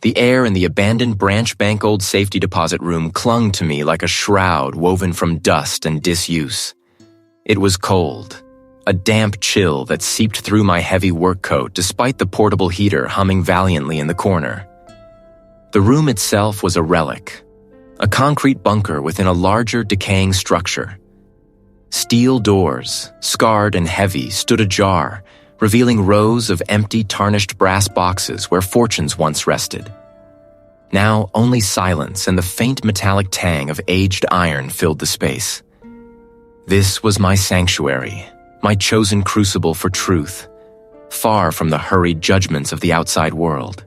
The air in the abandoned branch bank old safety deposit room clung to me like a shroud woven from dust and disuse. It was cold, a damp chill that seeped through my heavy work coat despite the portable heater humming valiantly in the corner. The room itself was a relic, a concrete bunker within a larger, decaying structure. Steel doors, scarred and heavy, stood ajar, revealing rows of empty, tarnished brass boxes where fortunes once rested. Now, only silence and the faint metallic tang of aged iron filled the space. This was my sanctuary, my chosen crucible for truth, far from the hurried judgments of the outside world.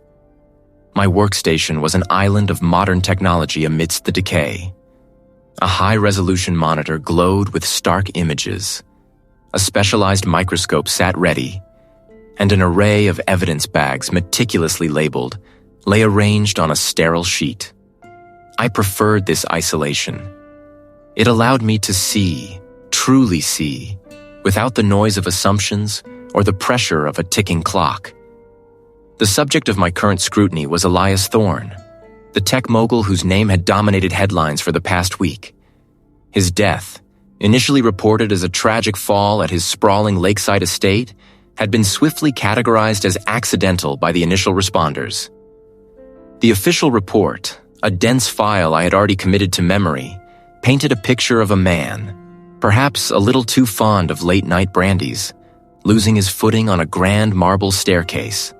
My workstation was an island of modern technology amidst the decay. A high-resolution monitor glowed with stark images. A specialized microscope sat ready, and an array of evidence bags meticulously labeled lay arranged on a sterile sheet. I preferred this isolation. It allowed me to see, truly see, without the noise of assumptions or the pressure of a ticking clock. The subject of my current scrutiny was Elias Thorne, the tech mogul whose name had dominated headlines for the past week. His death, initially reported as a tragic fall at his sprawling lakeside estate, had been swiftly categorized as accidental by the initial responders. The official report, a dense file I had already committed to memory, painted a picture of a man, perhaps a little too fond of late-night brandies, losing his footing on a grand marble staircase.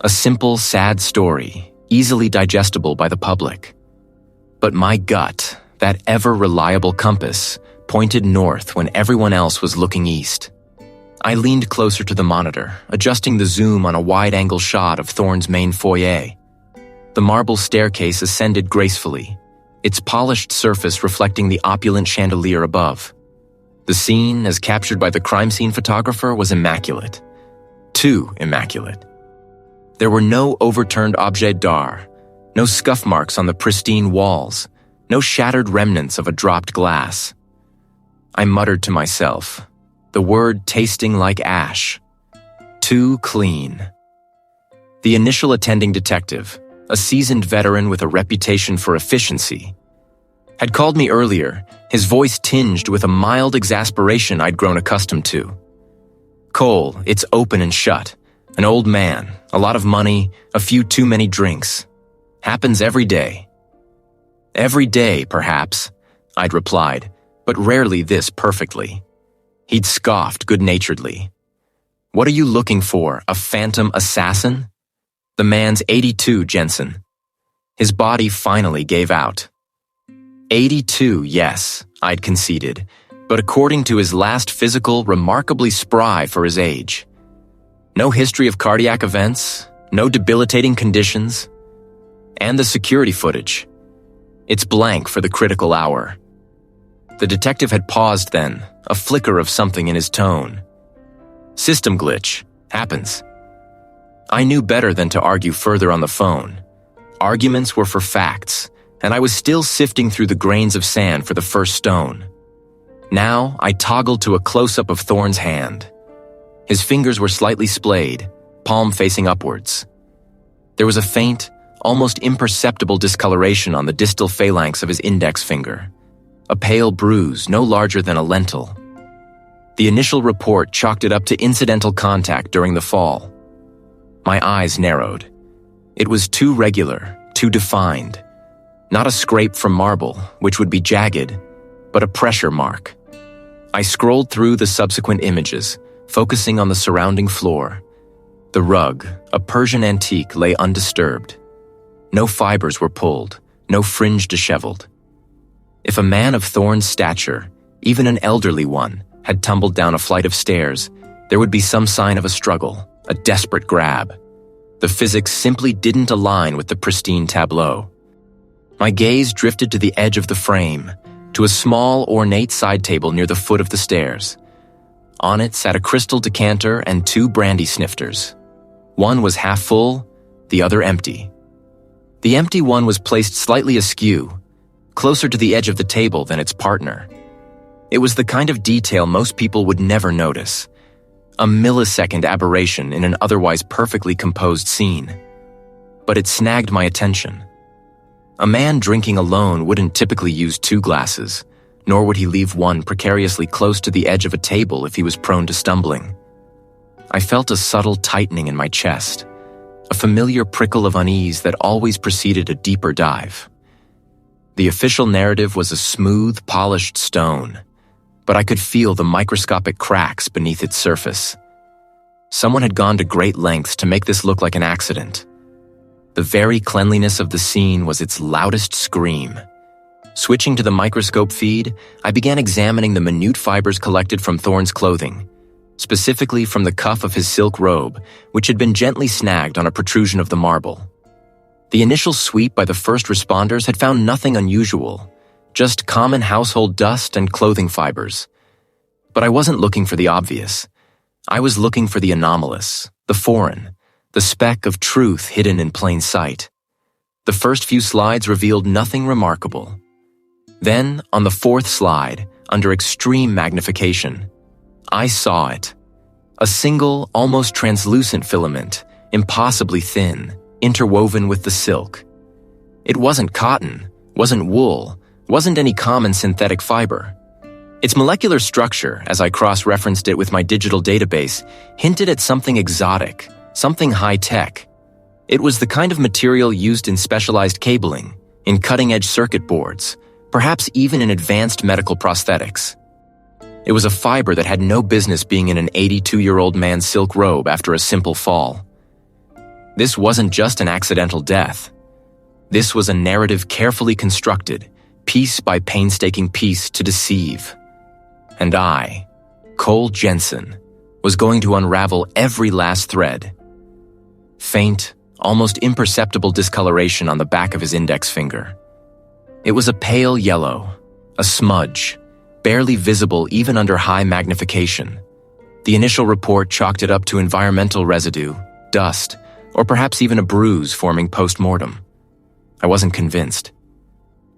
A simple, sad story, easily digestible by the public. But my gut, that ever-reliable compass, pointed north when everyone else was looking east. I leaned closer to the monitor, adjusting the zoom on a wide-angle shot of Thorne's main foyer. The marble staircase ascended gracefully, its polished surface reflecting the opulent chandelier above. The scene, as captured by the crime scene photographer, was immaculate. Too immaculate. There were no overturned objets d'art, no scuff marks on the pristine walls, no shattered remnants of a dropped glass. I muttered to myself, the word tasting like ash. Too clean. The initial attending detective, a seasoned veteran with a reputation for efficiency, had called me earlier, his voice tinged with a mild exasperation I'd grown accustomed to. "Cole, it's open and shut. An old man, a lot of money, a few too many drinks. Happens every day." "Every day, perhaps," I'd replied, but rarely this perfectly. He'd scoffed good-naturedly. "What are you looking for, a phantom assassin?" The man's 82, Jensen. His body finally gave out. 82, yes, I'd conceded, but according to his last physical, remarkably spry for his age. No history of cardiac events, no debilitating conditions, and the security footage. It's blank for the critical hour. The detective had paused then, a flicker of something in his tone. "System glitch. Happens." I knew better than to argue further on the phone. Arguments were for facts, and I was still sifting through the grains of sand for the first stone. Now I toggled to a close-up of Thorne's hand. His fingers were slightly splayed, palm facing upwards. There was a faint, almost imperceptible discoloration on the distal phalanx of his index finger, a pale bruise no larger than a lentil. The initial report chalked it up to incidental contact during the fall. My eyes narrowed. It was too regular, too defined. Not a scrape from marble, which would be jagged, but a pressure mark. I scrolled through the subsequent images, focusing on the surrounding floor. The rug, a Persian antique, lay undisturbed. No fibers were pulled, no fringe disheveled. If a man of Thorne's stature, even an elderly one, had tumbled down a flight of stairs, there would be some sign of a struggle, a desperate grab. The physics simply didn't align with the pristine tableau. My gaze drifted to the edge of the frame, to a small, ornate side table near the foot of the stairs. On it sat a crystal decanter and 2 brandy snifters. One was half full, the other empty. The empty one was placed slightly askew, closer to the edge of the table than its partner. It was the kind of detail most people would never notice. A millisecond aberration in an otherwise perfectly composed scene. but it snagged my attention. A man drinking alone wouldn't typically use 2 glasses, nor would he leave one precariously close to the edge of a table if he was prone to stumbling. I felt a subtle tightening in my chest, a familiar prickle of unease that always preceded a deeper dive. The official narrative was a smooth, polished stone, but I could feel the microscopic cracks beneath its surface. Someone had gone to great lengths to make this look like an accident. The very cleanliness of the scene was its loudest scream. Switching to the microscope feed, I began examining the minute fibers collected from Thorne's clothing, specifically from the cuff of his silk robe, which had been gently snagged on a protrusion of the marble. The initial sweep by the first responders had found nothing unusual, just common household dust and clothing fibers. But I wasn't looking for the obvious. I was looking for the anomalous, the foreign, the speck of truth hidden in plain sight. The first few slides revealed nothing remarkable. Then, on the 4th slide, under extreme magnification, I saw it. A single, almost translucent filament, impossibly thin, interwoven with the silk. It wasn't cotton, wasn't wool, wasn't any common synthetic fiber. Its molecular structure, as I cross-referenced it with my digital database, hinted at something exotic, something high-tech. It was the kind of material used in specialized cabling, in cutting-edge circuit boards, perhaps even in advanced medical prosthetics. It was a fiber that had no business being in an 82-year-old man's silk robe after a simple fall. This wasn't just an accidental death. This was a narrative carefully constructed, piece by painstaking piece to deceive. And I, Cole Jensen, was going to unravel every last thread. Faint, almost imperceptible discoloration on the back of his index finger. It was a pale yellow, a smudge, barely visible even under high magnification. The initial report chalked it up to environmental residue, dust, or perhaps even a bruise forming post-mortem. I wasn't convinced.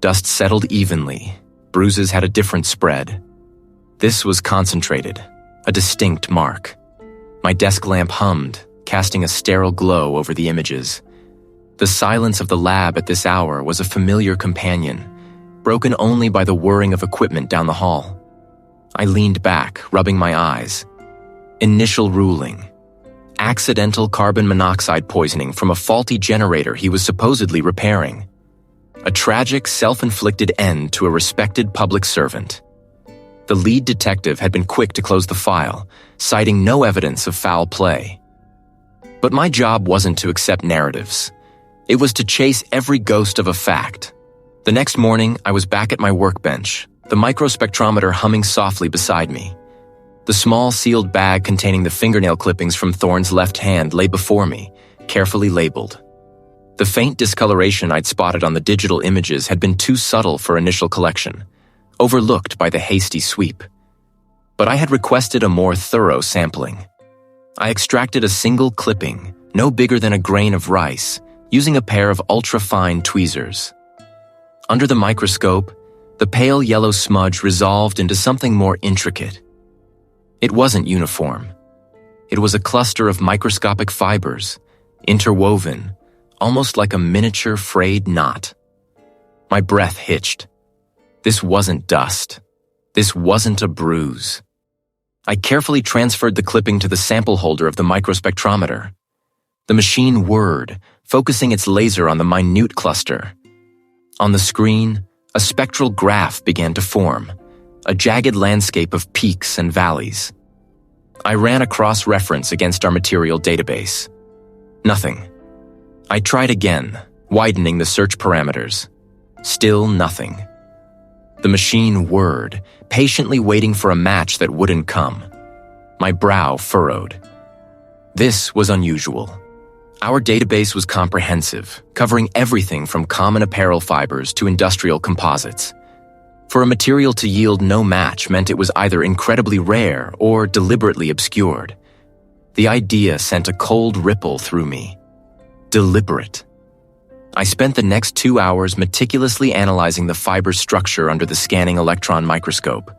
Dust settled evenly. Bruises had a different spread. This was concentrated, a distinct mark. My desk lamp hummed, casting a sterile glow over the images. The silence of the lab at this hour was a familiar companion, broken only by the whirring of equipment down the hall. I leaned back, rubbing my eyes. Initial ruling. Accidental carbon monoxide poisoning from a faulty generator he was supposedly repairing. A tragic, self-inflicted end to a respected public servant. The lead detective had been quick to close the file, citing no evidence of foul play. But my job wasn't to accept narratives. It was to chase every ghost of a fact. The next morning, I was back at my workbench, the microspectrometer humming softly beside me. The small sealed bag containing the fingernail clippings from Thorne's left hand lay before me, carefully labeled. The faint discoloration I'd spotted on the digital images had been too subtle for initial collection, overlooked by the hasty sweep. But I had requested a more thorough sampling. I extracted a single clipping, no bigger than a grain of rice, using a pair of ultra-fine tweezers. Under the microscope, the pale yellow smudge resolved into something more intricate. It wasn't uniform. It was a cluster of microscopic fibers, interwoven, almost like a miniature frayed knot. My breath hitched. This wasn't dust. This wasn't a bruise. I carefully transferred the clipping to the sample holder of the microspectrometer. The machine whirred, focusing its laser on the minute cluster. On the screen, a spectral graph began to form, a jagged landscape of peaks and valleys. I ran a cross-reference against our material database. Nothing. I tried again, widening the search parameters. Still nothing. The machine whirred, patiently waiting for a match that wouldn't come. My brow furrowed. This was unusual. Our database was comprehensive, covering everything from common apparel fibers to industrial composites. For a material to yield no match meant it was either incredibly rare or deliberately obscured. The idea sent a cold ripple through me. Deliberate. I spent the next 2 hours meticulously analyzing the fiber's structure under the scanning electron microscope.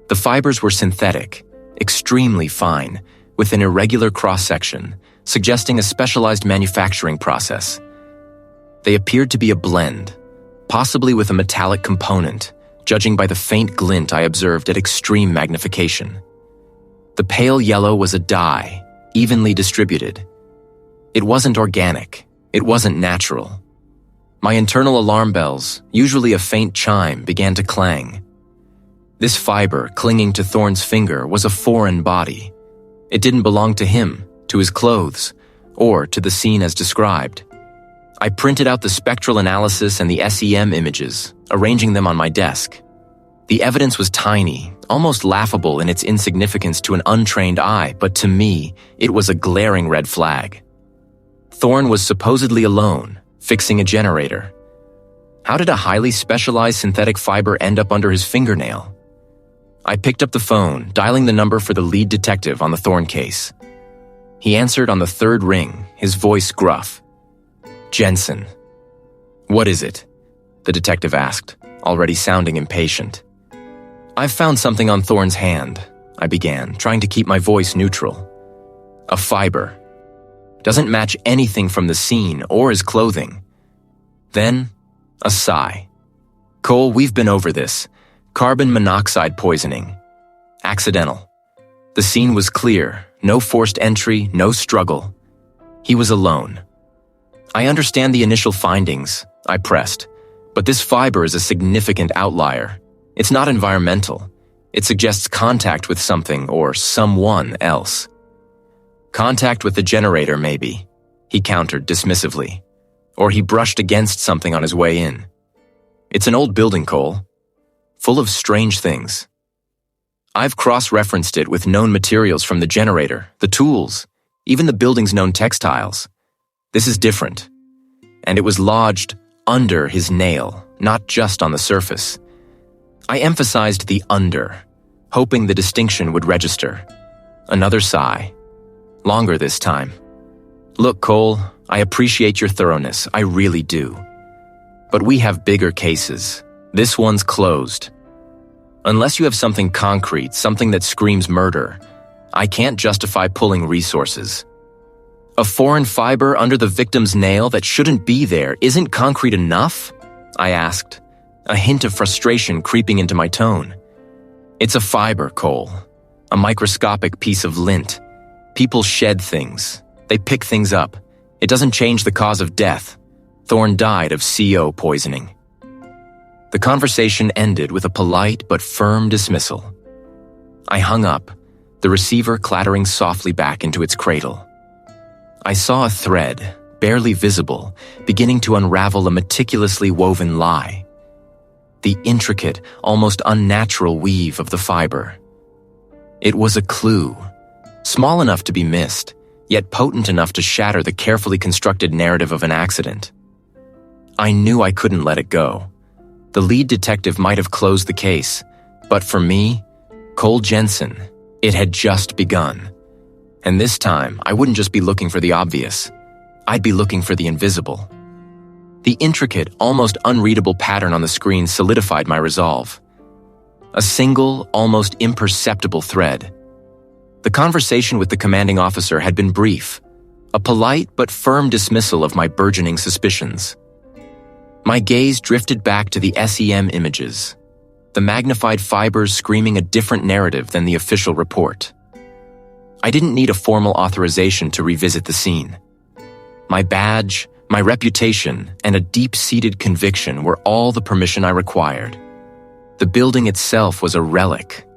The fibers were synthetic, extremely fine, with an irregular cross-section, suggesting a specialized manufacturing process. They appeared to be a blend, possibly with a metallic component, judging by the faint glint I observed at extreme magnification. The pale yellow was a dye, evenly distributed. It wasn't organic. It wasn't natural. My internal alarm bells, usually a faint chime, began to clang. This fiber clinging to Thorne's finger was a foreign body. It didn't belong to him, to his clothes, or to the scene as described. I printed out the spectral analysis and the SEM images, arranging them on my desk. The evidence was tiny, almost laughable in its insignificance to an untrained eye, but to me, it was a glaring red flag. Thorne was supposedly alone, fixing a generator. How did a highly specialized synthetic fiber end up under his fingernail? I picked up the phone, dialing the number for the lead detective on the Thorne case. He answered on the third ring, his voice gruff. "Jensen." "What is it?" the detective asked, already sounding impatient. "I've found something on Thorne's hand," I began, trying to keep my voice neutral. "A fiber. Doesn't match anything from the scene or his clothing." Then, a sigh. "Cole, we've been over this. Carbon monoxide poisoning. Accidental. The scene was clear, no forced entry, no struggle. He was alone." "I understand the initial findings," I pressed, "but this fiber is a significant outlier. It's not environmental. It suggests contact with something or someone else." "Contact with the generator, maybe," he countered dismissively. "Or he brushed against something on his way in. It's an old building, Cole. Full of strange things. I've cross-referenced it with known materials from the generator, the tools, even the building's known textiles. This is different. And it was lodged under his nail, not just on the surface." I emphasized the under, hoping the distinction would register. Another sigh. Longer this time. "Look, Cole, I appreciate your thoroughness, I really do. But we have bigger cases. This one's closed. Unless you have something concrete, something that screams murder, I can't justify pulling resources. A foreign fiber under the victim's nail that shouldn't be there isn't concrete enough?" I asked, a hint of frustration creeping into my tone. "It's a fiber, Cole. A microscopic piece of lint. People shed things. They pick things up. It doesn't change the cause of death. Thorne died of CO poisoning." The conversation ended with a polite but firm dismissal. I hung up, the receiver clattering softly back into its cradle. I saw a thread, barely visible, beginning to unravel a meticulously woven lie. The intricate, almost unnatural weave of the fiber. It was a clue, small enough to be missed, yet potent enough to shatter the carefully constructed narrative of an accident. I knew I couldn't let it go. The lead detective might have closed the case, but for me, Cole Jensen, it had just begun. And this time, I wouldn't just be looking for the obvious. I'd be looking for the invisible. The intricate, almost unreadable pattern on the screen solidified my resolve. A single, almost imperceptible thread. The conversation with the commanding officer had been brief, a polite but firm dismissal of my burgeoning suspicions. My gaze drifted back to the SEM images, the magnified fibers screaming a different narrative than the official report. I didn't need a formal authorization to revisit the scene. My badge, my reputation, and a deep-seated conviction were all the permission I required. The building itself was a relic,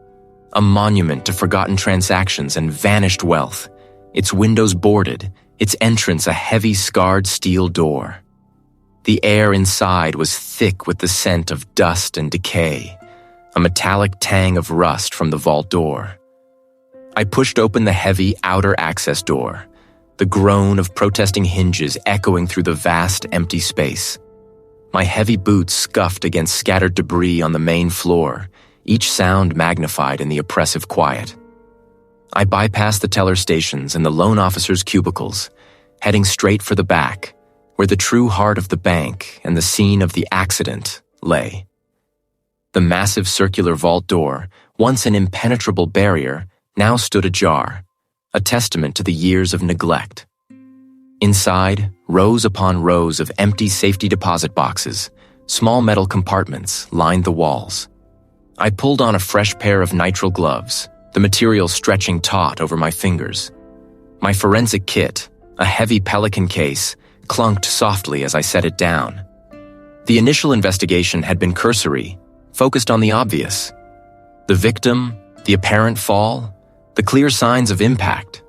a monument to forgotten transactions and vanished wealth, its windows boarded, its entrance a heavy, scarred steel door. The air inside was thick with the scent of dust and decay, a metallic tang of rust from the vault door. I pushed open the heavy outer access door, the groan of protesting hinges echoing through the vast, empty space. My heavy boots scuffed against scattered debris on the main floor, each sound magnified in the oppressive quiet. I bypassed the teller stations and the loan officer's cubicles, heading straight for the back, where the true heart of the bank and the scene of the accident lay. The massive circular vault door, once an impenetrable barrier, now stood ajar, a testament to the years of neglect. Inside, rows upon rows of empty safety deposit boxes, small metal compartments lined the walls. I pulled on a fresh pair of nitrile gloves, the material stretching taut over my fingers. My forensic kit, a heavy pelican case, clunked softly as I set it down. The initial investigation had been cursory, focused on the obvious. The victim, the apparent fall, the clear signs of impact.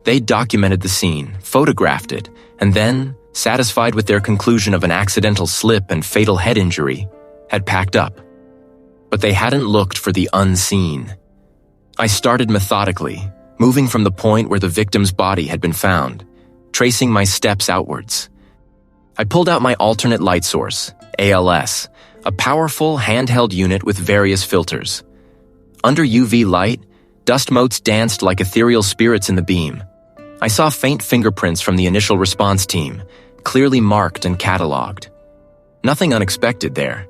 They documented the scene, photographed it, and then, satisfied with their conclusion of an accidental slip and fatal head injury, had packed up. But they hadn't looked for the unseen. I started methodically, moving from the point where the victim's body had been found, tracing my steps outwards. I pulled out my alternate light source, ALS, a powerful handheld unit with various filters. Under UV light, dust motes danced like ethereal spirits in the beam. I saw faint fingerprints from the initial response team, clearly marked and cataloged. Nothing unexpected there.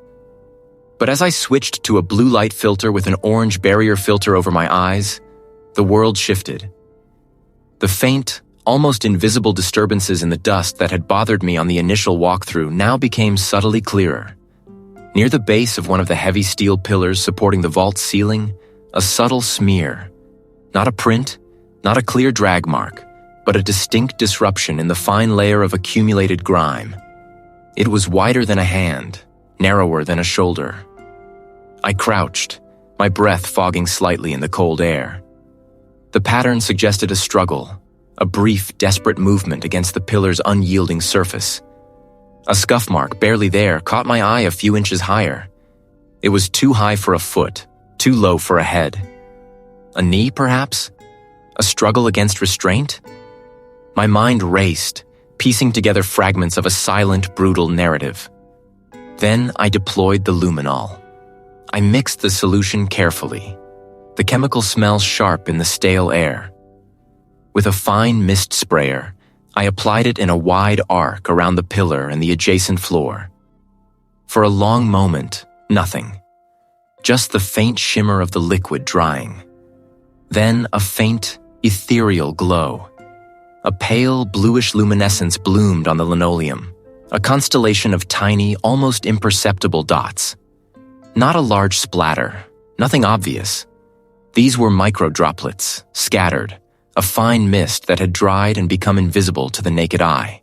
But as I switched to a blue light filter with an orange barrier filter over my eyes, the world shifted. The faint, almost invisible disturbances in the dust that had bothered me on the initial walkthrough now became subtly clearer. Near the base of one of the heavy steel pillars supporting the vault ceiling, a subtle smear. Not a print, not a clear drag mark, but a distinct disruption in the fine layer of accumulated grime. It was wider than a hand, narrower than a shoulder. I crouched, my breath fogging slightly in the cold air. The pattern suggested a struggle, a brief, desperate movement against the pillar's unyielding surface. A scuff mark, barely there, caught my eye a few inches higher. It was too high for a foot, too low for a head. A knee, perhaps? A struggle against restraint? My mind raced, piecing together fragments of a silent, brutal narrative. Then I deployed the luminol. I mixed the solution carefully. The chemical smelled sharp in the stale air. With a fine mist sprayer, I applied it in a wide arc around the pillar and the adjacent floor. For a long moment, nothing. Just the faint shimmer of the liquid drying. Then a faint, ethereal glow. A pale, bluish luminescence bloomed on the linoleum, a constellation of tiny, almost imperceptible dots. Not a large splatter, nothing obvious. These were micro-droplets, scattered, a fine mist that had dried and become invisible to the naked eye.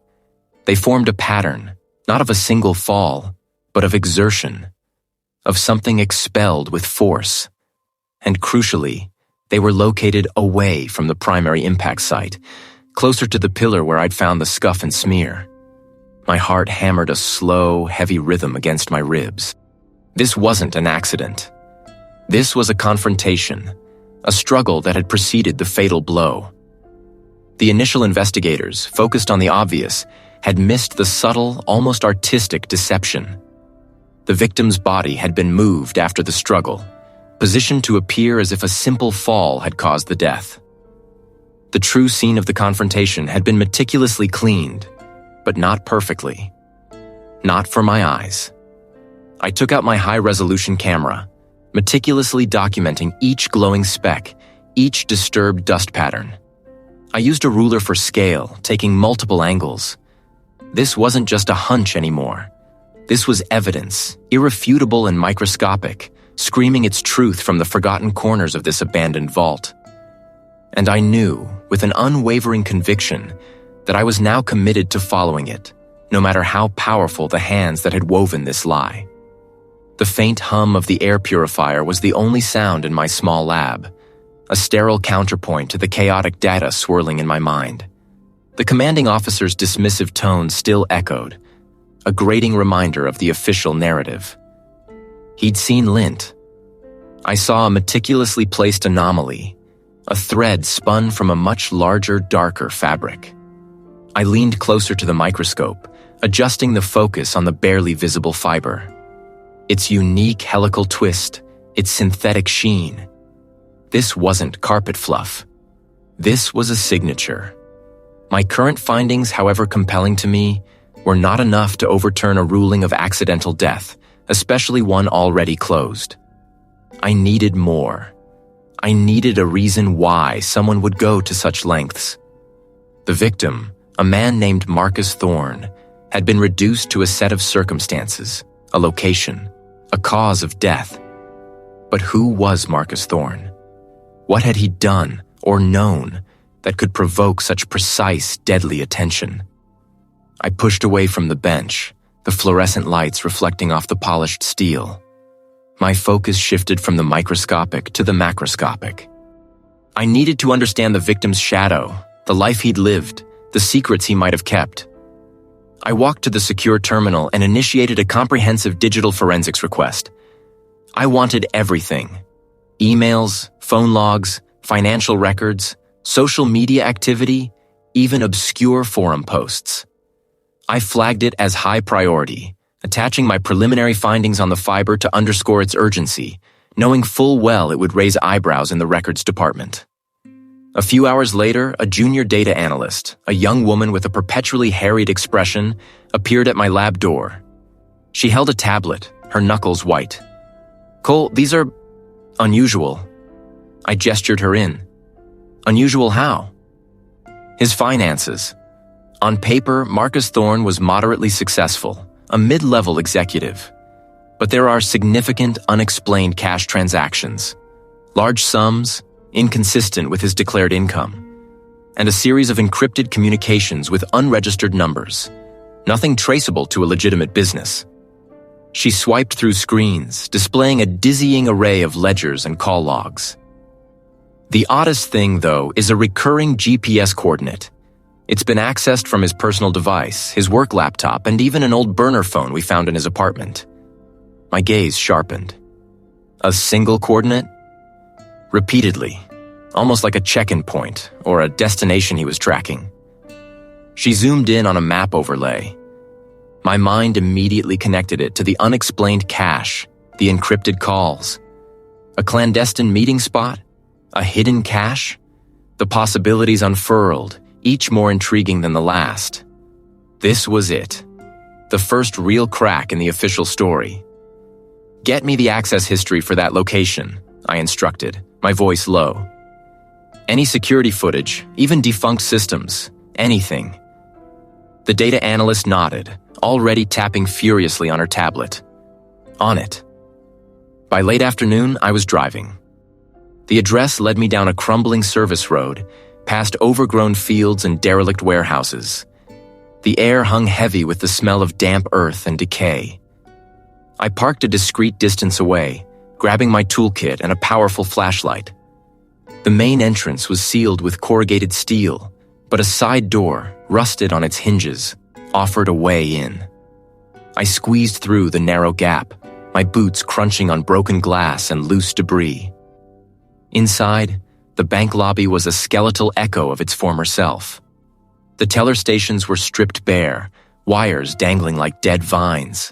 They formed a pattern, not of a single fall, but of exertion, of something expelled with force. And crucially, they were located away from the primary impact site, closer to the pillar where I'd found the scuff and smear. My heart hammered a slow, heavy rhythm against my ribs. This wasn't an accident. This was a confrontation, a struggle that had preceded the fatal blow. The initial investigators, focused on the obvious, had missed the subtle, almost artistic deception. The victim's body had been moved after the struggle, positioned to appear as if a simple fall had caused the death. The true scene of the confrontation had been meticulously cleaned, but not perfectly. Not for my eyes. I took out my high-resolution camera, meticulously documenting each glowing speck, each disturbed dust pattern. I used a ruler for scale, taking multiple angles. This wasn't just a hunch anymore. This was evidence, irrefutable and microscopic, screaming its truth from the forgotten corners of this abandoned vault. And I knew, with an unwavering conviction, that I was now committed to following it, no matter how powerful the hands that had woven this lie. The faint hum of the air purifier was the only sound in my small lab, a sterile counterpoint to the chaotic data swirling in my mind. The commanding officer's dismissive tone still echoed, a grating reminder of the official narrative. He'd seen lint. I saw a meticulously placed anomaly, a thread spun from a much larger, darker fabric. I leaned closer to the microscope, adjusting the focus on the barely visible fiber. Its unique helical twist, its synthetic sheen. This wasn't carpet fluff. This was a signature. My current findings, however compelling to me, were not enough to overturn a ruling of accidental death, especially one already closed. I needed more. I needed a reason why someone would go to such lengths. The victim, a man named Marcus Thorne, had been reduced to a set of circumstances, a location, a cause of death. But who was Marcus Thorne? What had he done or known that could provoke such precise, deadly attention? I pushed away from the bench, the fluorescent lights reflecting off the polished steel. My focus shifted from the microscopic to the macroscopic. I needed to understand the victim's shadow, the life he'd lived, the secrets he might have kept. I walked to the secure terminal and initiated a comprehensive digital forensics request. I wanted everything: emails, phone logs, financial records, social media activity, even obscure forum posts. I flagged it as high priority, attaching my preliminary findings on the fiber to underscore its urgency, knowing full well it would raise eyebrows in the records department. A few hours later, a junior data analyst, a young woman with a perpetually harried expression, appeared at my lab door. She held a tablet, her knuckles white. "Cole, these are unusual." I gestured her in. "Unusual how?" "His finances." On paper, Marcus Thorne was moderately successful, a mid-level executive. But there are significant, unexplained cash transactions, large sums, inconsistent with his declared income, and a series of encrypted communications with unregistered numbers, nothing traceable to a legitimate business. She swiped through screens, displaying a dizzying array of ledgers and call logs. The oddest thing, though, is a recurring GPS coordinate. It's been accessed from his personal device, his work laptop, and even an old burner phone we found in his apartment. My gaze sharpened. A single coordinate? Repeatedly, almost like a check-in point or a destination he was tracking. She zoomed in on a map overlay. My mind immediately connected it to the unexplained cache, the encrypted calls. A clandestine meeting spot? A hidden cache? The possibilities unfurled, each more intriguing than the last. This was it. The first real crack in the official story. "Get me the access history for that location," I instructed, my voice low. "Any security footage, even defunct systems, anything." The data analyst nodded, already tapping furiously on her tablet. On it. By late afternoon, I was driving. The address led me down a crumbling service road, past overgrown fields and derelict warehouses. The air hung heavy with the smell of damp earth and decay. I parked a discreet distance away, grabbing my toolkit and a powerful flashlight. The main entrance was sealed with corrugated steel, but a side door, rusted on its hinges, offered a way in. I squeezed through the narrow gap, my boots crunching on broken glass and loose debris. Inside, the bank lobby was a skeletal echo of its former self. The teller stations were stripped bare, wires dangling like dead vines.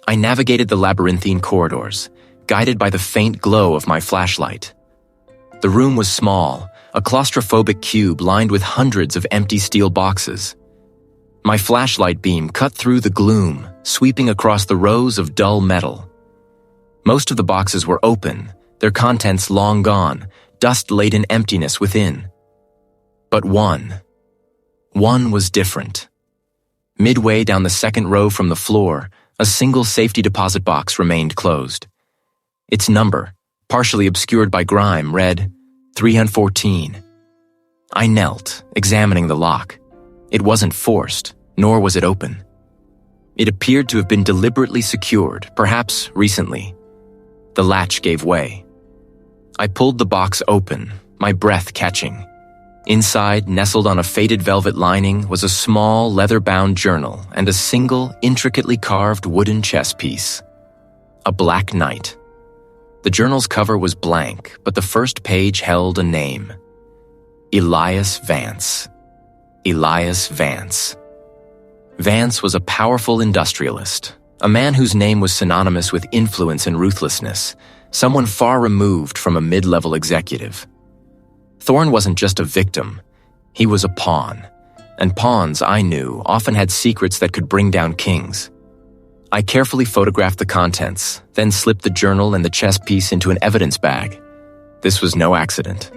I navigated the labyrinthine corridors, guided by the faint glow of my flashlight. The room was small, a claustrophobic cube lined with hundreds of empty steel boxes. My flashlight beam cut through the gloom, sweeping across the rows of dull metal. Most of the boxes were open, their contents long gone, dust-laden emptiness within. But one was different. Midway down the second row from the floor, a single safety deposit box remained closed. Its number, partially obscured by grime, read 314. I knelt, examining the lock. It wasn't forced, nor was it open. It appeared to have been deliberately secured, perhaps recently. The latch gave way. I pulled the box open, my breath catching. Inside, nestled on a faded velvet lining, was a small, leather-bound journal and a single, intricately carved wooden chess piece. A black knight. The journal's cover was blank, but the first page held a name. Elias Vance. Elias Vance. Vance was a powerful industrialist, a man whose name was synonymous with influence and ruthlessness, someone far removed from a mid-level executive. Thorne wasn't just a victim, he was a pawn, and pawns, I knew, often had secrets that could bring down kings. I carefully photographed the contents, then slipped the journal and the chess piece into an evidence bag. This was no accident.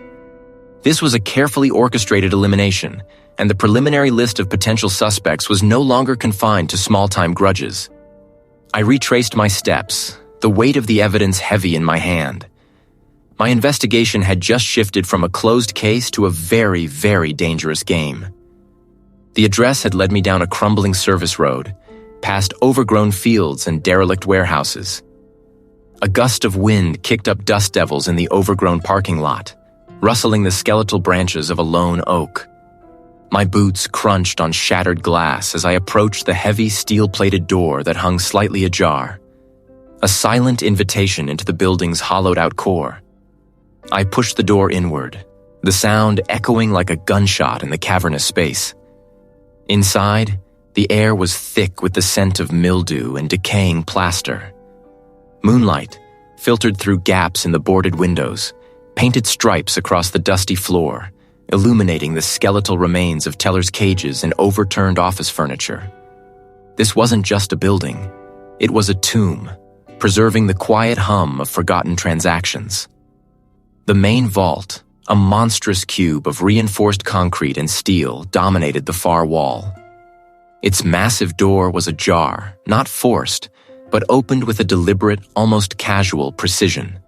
This was a carefully orchestrated elimination, and the preliminary list of potential suspects was no longer confined to small-time grudges. I retraced my steps, the weight of the evidence heavy in my hand. My investigation had just shifted from a closed case to a very, very dangerous game. The address had led me down a crumbling service road, past overgrown fields and derelict warehouses. A gust of wind kicked up dust devils in the overgrown parking lot, rustling the skeletal branches of a lone oak. My boots crunched on shattered glass as I approached the heavy steel-plated door that hung slightly ajar, a silent invitation into the building's hollowed-out core. I pushed the door inward, the sound echoing like a gunshot in the cavernous space. Inside, the air was thick with the scent of mildew and decaying plaster. Moonlight, filtered through gaps in the boarded windows, painted stripes across the dusty floor, illuminating the skeletal remains of tellers' cages and overturned office furniture. This wasn't just a building. It was a tomb, preserving the quiet hum of forgotten transactions. The main vault, a monstrous cube of reinforced concrete and steel, dominated the far wall. Its massive door was ajar, not forced, but opened with a deliberate, almost casual precision.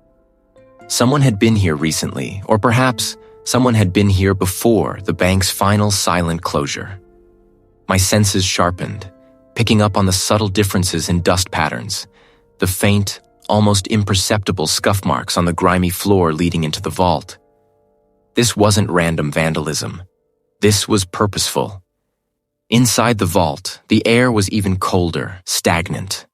Someone had been here recently, or perhaps someone had been here before the bank's final silent closure. My senses sharpened, picking up on the subtle differences in dust patterns, the faint, almost imperceptible scuff marks on the grimy floor leading into the vault. This wasn't random vandalism. This was purposeful. Inside the vault, the air was even colder, stagnant.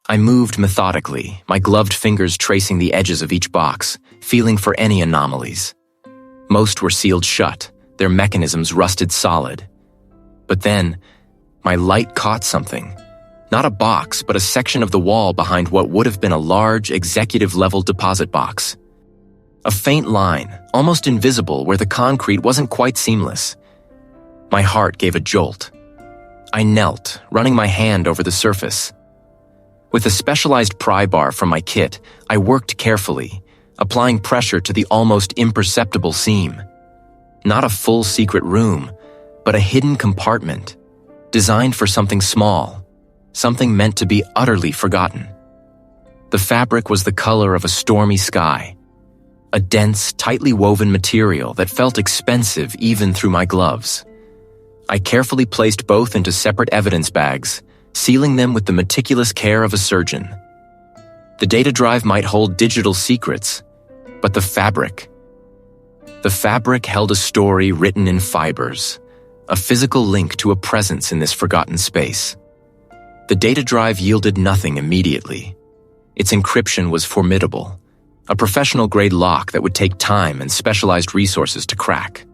I moved methodically, my gloved fingers tracing the edges of each box, feeling for any anomalies. Most were sealed shut, their mechanisms rusted solid. But then, my light caught something. Not a box, but a section of the wall behind what would have been a large, executive-level deposit box. A faint line, almost invisible where the concrete wasn't quite seamless. My heart gave a jolt. I knelt, running my hand over the surface. With a specialized pry bar from my kit, I worked carefully, applying pressure to the almost imperceptible seam. Not a full secret room, but a hidden compartment, designed for something small, something meant to be utterly forgotten. The fabric was the color of a stormy sky, a dense, tightly woven material that felt expensive even through my gloves. I carefully placed both into separate evidence bags, sealing them with the meticulous care of a surgeon. The data drive might hold digital secrets, but the fabric held a story written in fibers, a physical link to a presence in this forgotten space. The data drive yielded nothing immediately. Its encryption was formidable, a professional-grade lock that would take time and specialized resources to crack.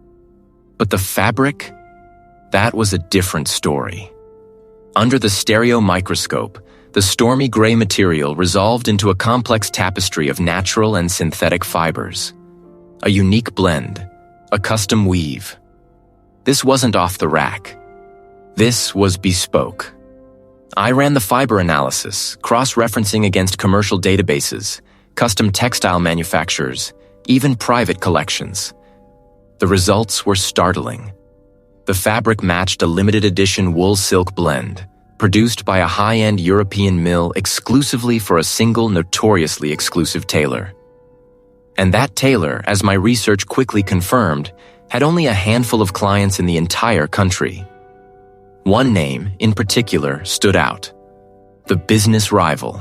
But the fabric? That was a different story. Under the stereo microscope, the stormy gray material resolved into a complex tapestry of natural and synthetic fibers. A unique blend, a custom weave. This wasn't off the rack. This was bespoke. I ran the fiber analysis, cross-referencing against commercial databases, custom textile manufacturers, even private collections. The results were startling. The fabric matched a limited edition wool-silk blend, produced by a high-end European mill exclusively for a single notoriously exclusive tailor. And that tailor, as my research quickly confirmed, had only a handful of clients in the entire country. One name, in particular, stood out: the business rival.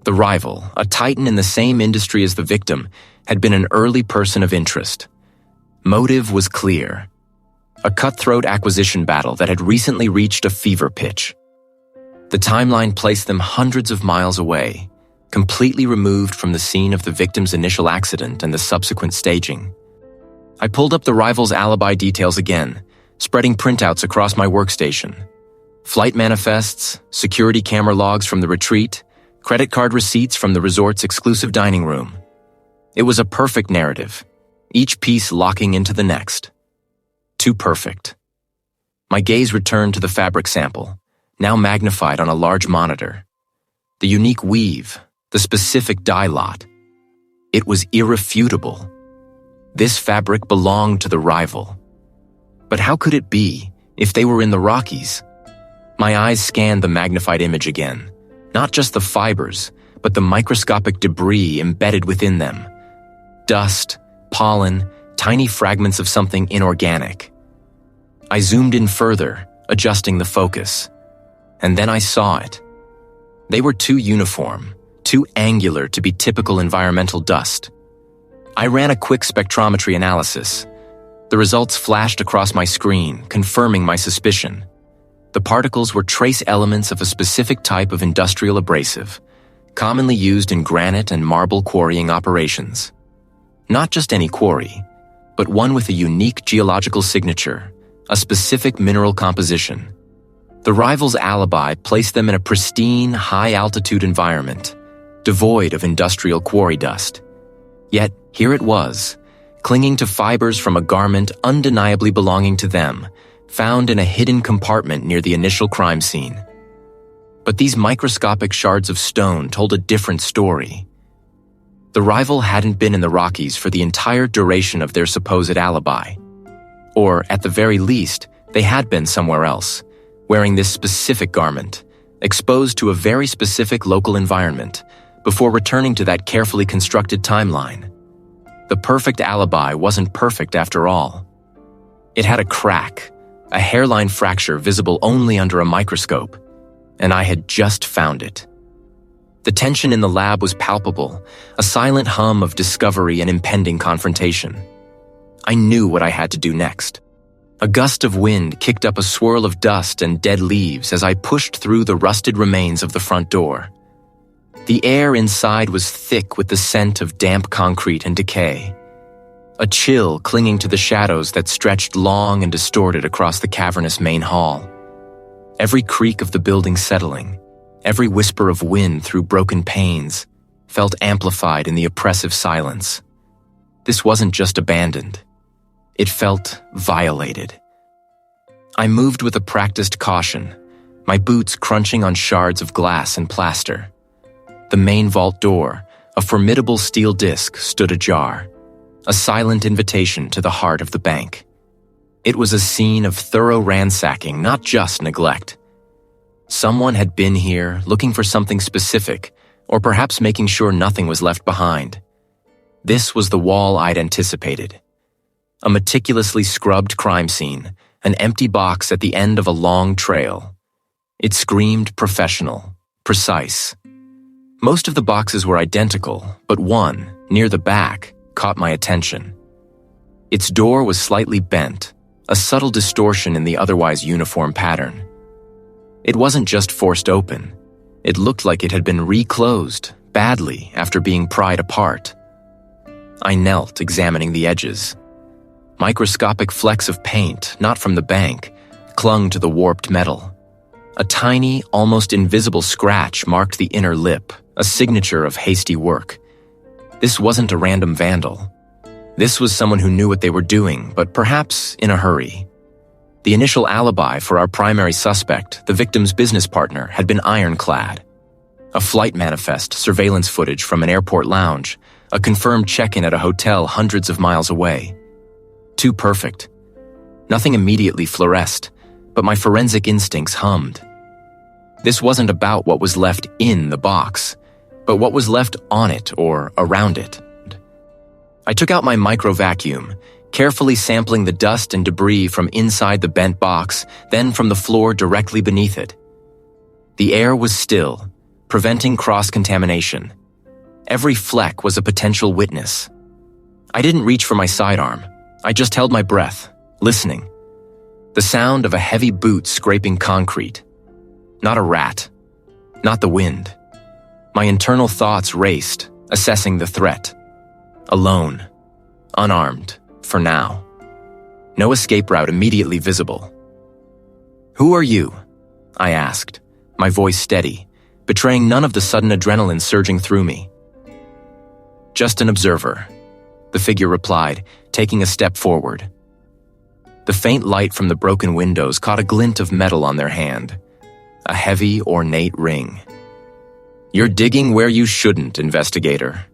The rival, a titan in the same industry as the victim, had been an early person of interest. Motive was clear: a cutthroat acquisition battle that had recently reached a fever pitch. The timeline placed them hundreds of miles away, completely removed from the scene of the victim's initial accident and the subsequent staging. I pulled up the rival's alibi details again, spreading printouts across my workstation. Flight manifests, security camera logs from the retreat, credit card receipts from the resort's exclusive dining room. It was a perfect narrative, each piece locking into the next. Too perfect. My gaze returned to the fabric sample, now magnified on a large monitor. The unique weave, the specific dye lot. It was irrefutable. This fabric belonged to the rival. But how could it be, if they were in the Rockies? My eyes scanned the magnified image again, not just the fibers, but the microscopic debris embedded within them. Dust, pollen, tiny fragments of something inorganic. I zoomed in further, adjusting the focus. And then I saw it. They were too uniform, too angular to be typical environmental dust. I ran a quick spectrometry analysis. The results flashed across my screen, confirming my suspicion. The particles were trace elements of a specific type of industrial abrasive, commonly used in granite and marble quarrying operations. Not just any quarry, but one with a unique geological signature, a specific mineral composition. The rivals' alibi placed them in a pristine, high-altitude environment, devoid of industrial quarry dust. Yet, here it was, clinging to fibers from a garment undeniably belonging to them, found in a hidden compartment near the initial crime scene. But these microscopic shards of stone told a different story. The rival hadn't been in the Rockies for the entire duration of their supposed alibi. Or, at the very least, they had been somewhere else, wearing this specific garment, exposed to a very specific local environment, before returning to that carefully constructed timeline. The perfect alibi wasn't perfect after all. It had a crack, a hairline fracture visible only under a microscope, and I had just found it. The tension in the lab was palpable, a silent hum of discovery and impending confrontation. I knew what I had to do next. A gust of wind kicked up a swirl of dust and dead leaves as I pushed through the rusted remains of the front door. The air inside was thick with the scent of damp concrete and decay. A chill clinging to the shadows that stretched long and distorted across the cavernous main hall. Every creak of the building settling, every whisper of wind through broken panes, felt amplified in the oppressive silence. This wasn't just abandoned. It felt violated. I moved with a practiced caution, my boots crunching on shards of glass and plaster. The main vault door, a formidable steel disc, stood ajar, a silent invitation to the heart of the bank. It was a scene of thorough ransacking, not just neglect. Someone had been here looking for something specific, or perhaps making sure nothing was left behind. This was the wall I'd anticipated. A meticulously scrubbed crime scene, an empty box at the end of a long trail. It screamed professional, precise. Most of the boxes were identical, but one, near the back, caught my attention. Its door was slightly bent, a subtle distortion in the otherwise uniform pattern. It wasn't just forced open. It looked like it had been reclosed, badly, after being pried apart. I knelt, examining the edges. Microscopic flecks of paint, not from the bank, clung to the warped metal. A tiny, almost invisible scratch marked the inner lip, a signature of hasty work. This wasn't a random vandal. This was someone who knew what they were doing, but perhaps in a hurry. The initial alibi for our primary suspect, the victim's business partner, had been ironclad. A flight manifest, surveillance footage from an airport lounge, a confirmed check-in at a hotel hundreds of miles away. Too perfect. Nothing immediately fluoresced, but my forensic instincts hummed. This wasn't about what was left in the box, but what was left on it or around it. I took out my micro-vacuum, carefully sampling the dust and debris from inside the bent box, then from the floor directly beneath it. The air was still, preventing cross-contamination. Every fleck was a potential witness. I didn't reach for my sidearm. I just held my breath, listening. The sound of a heavy boot scraping concrete. Not a rat. Not the wind. My internal thoughts raced, assessing the threat. Alone. Unarmed. For now. No escape route immediately visible. "Who are you?" I asked, my voice steady, betraying none of the sudden adrenaline surging through me. "Just an observer," the figure replied, taking a step forward. The faint light from the broken windows caught a glint of metal on their hand, a heavy, ornate ring. "You're digging where you shouldn't, investigator.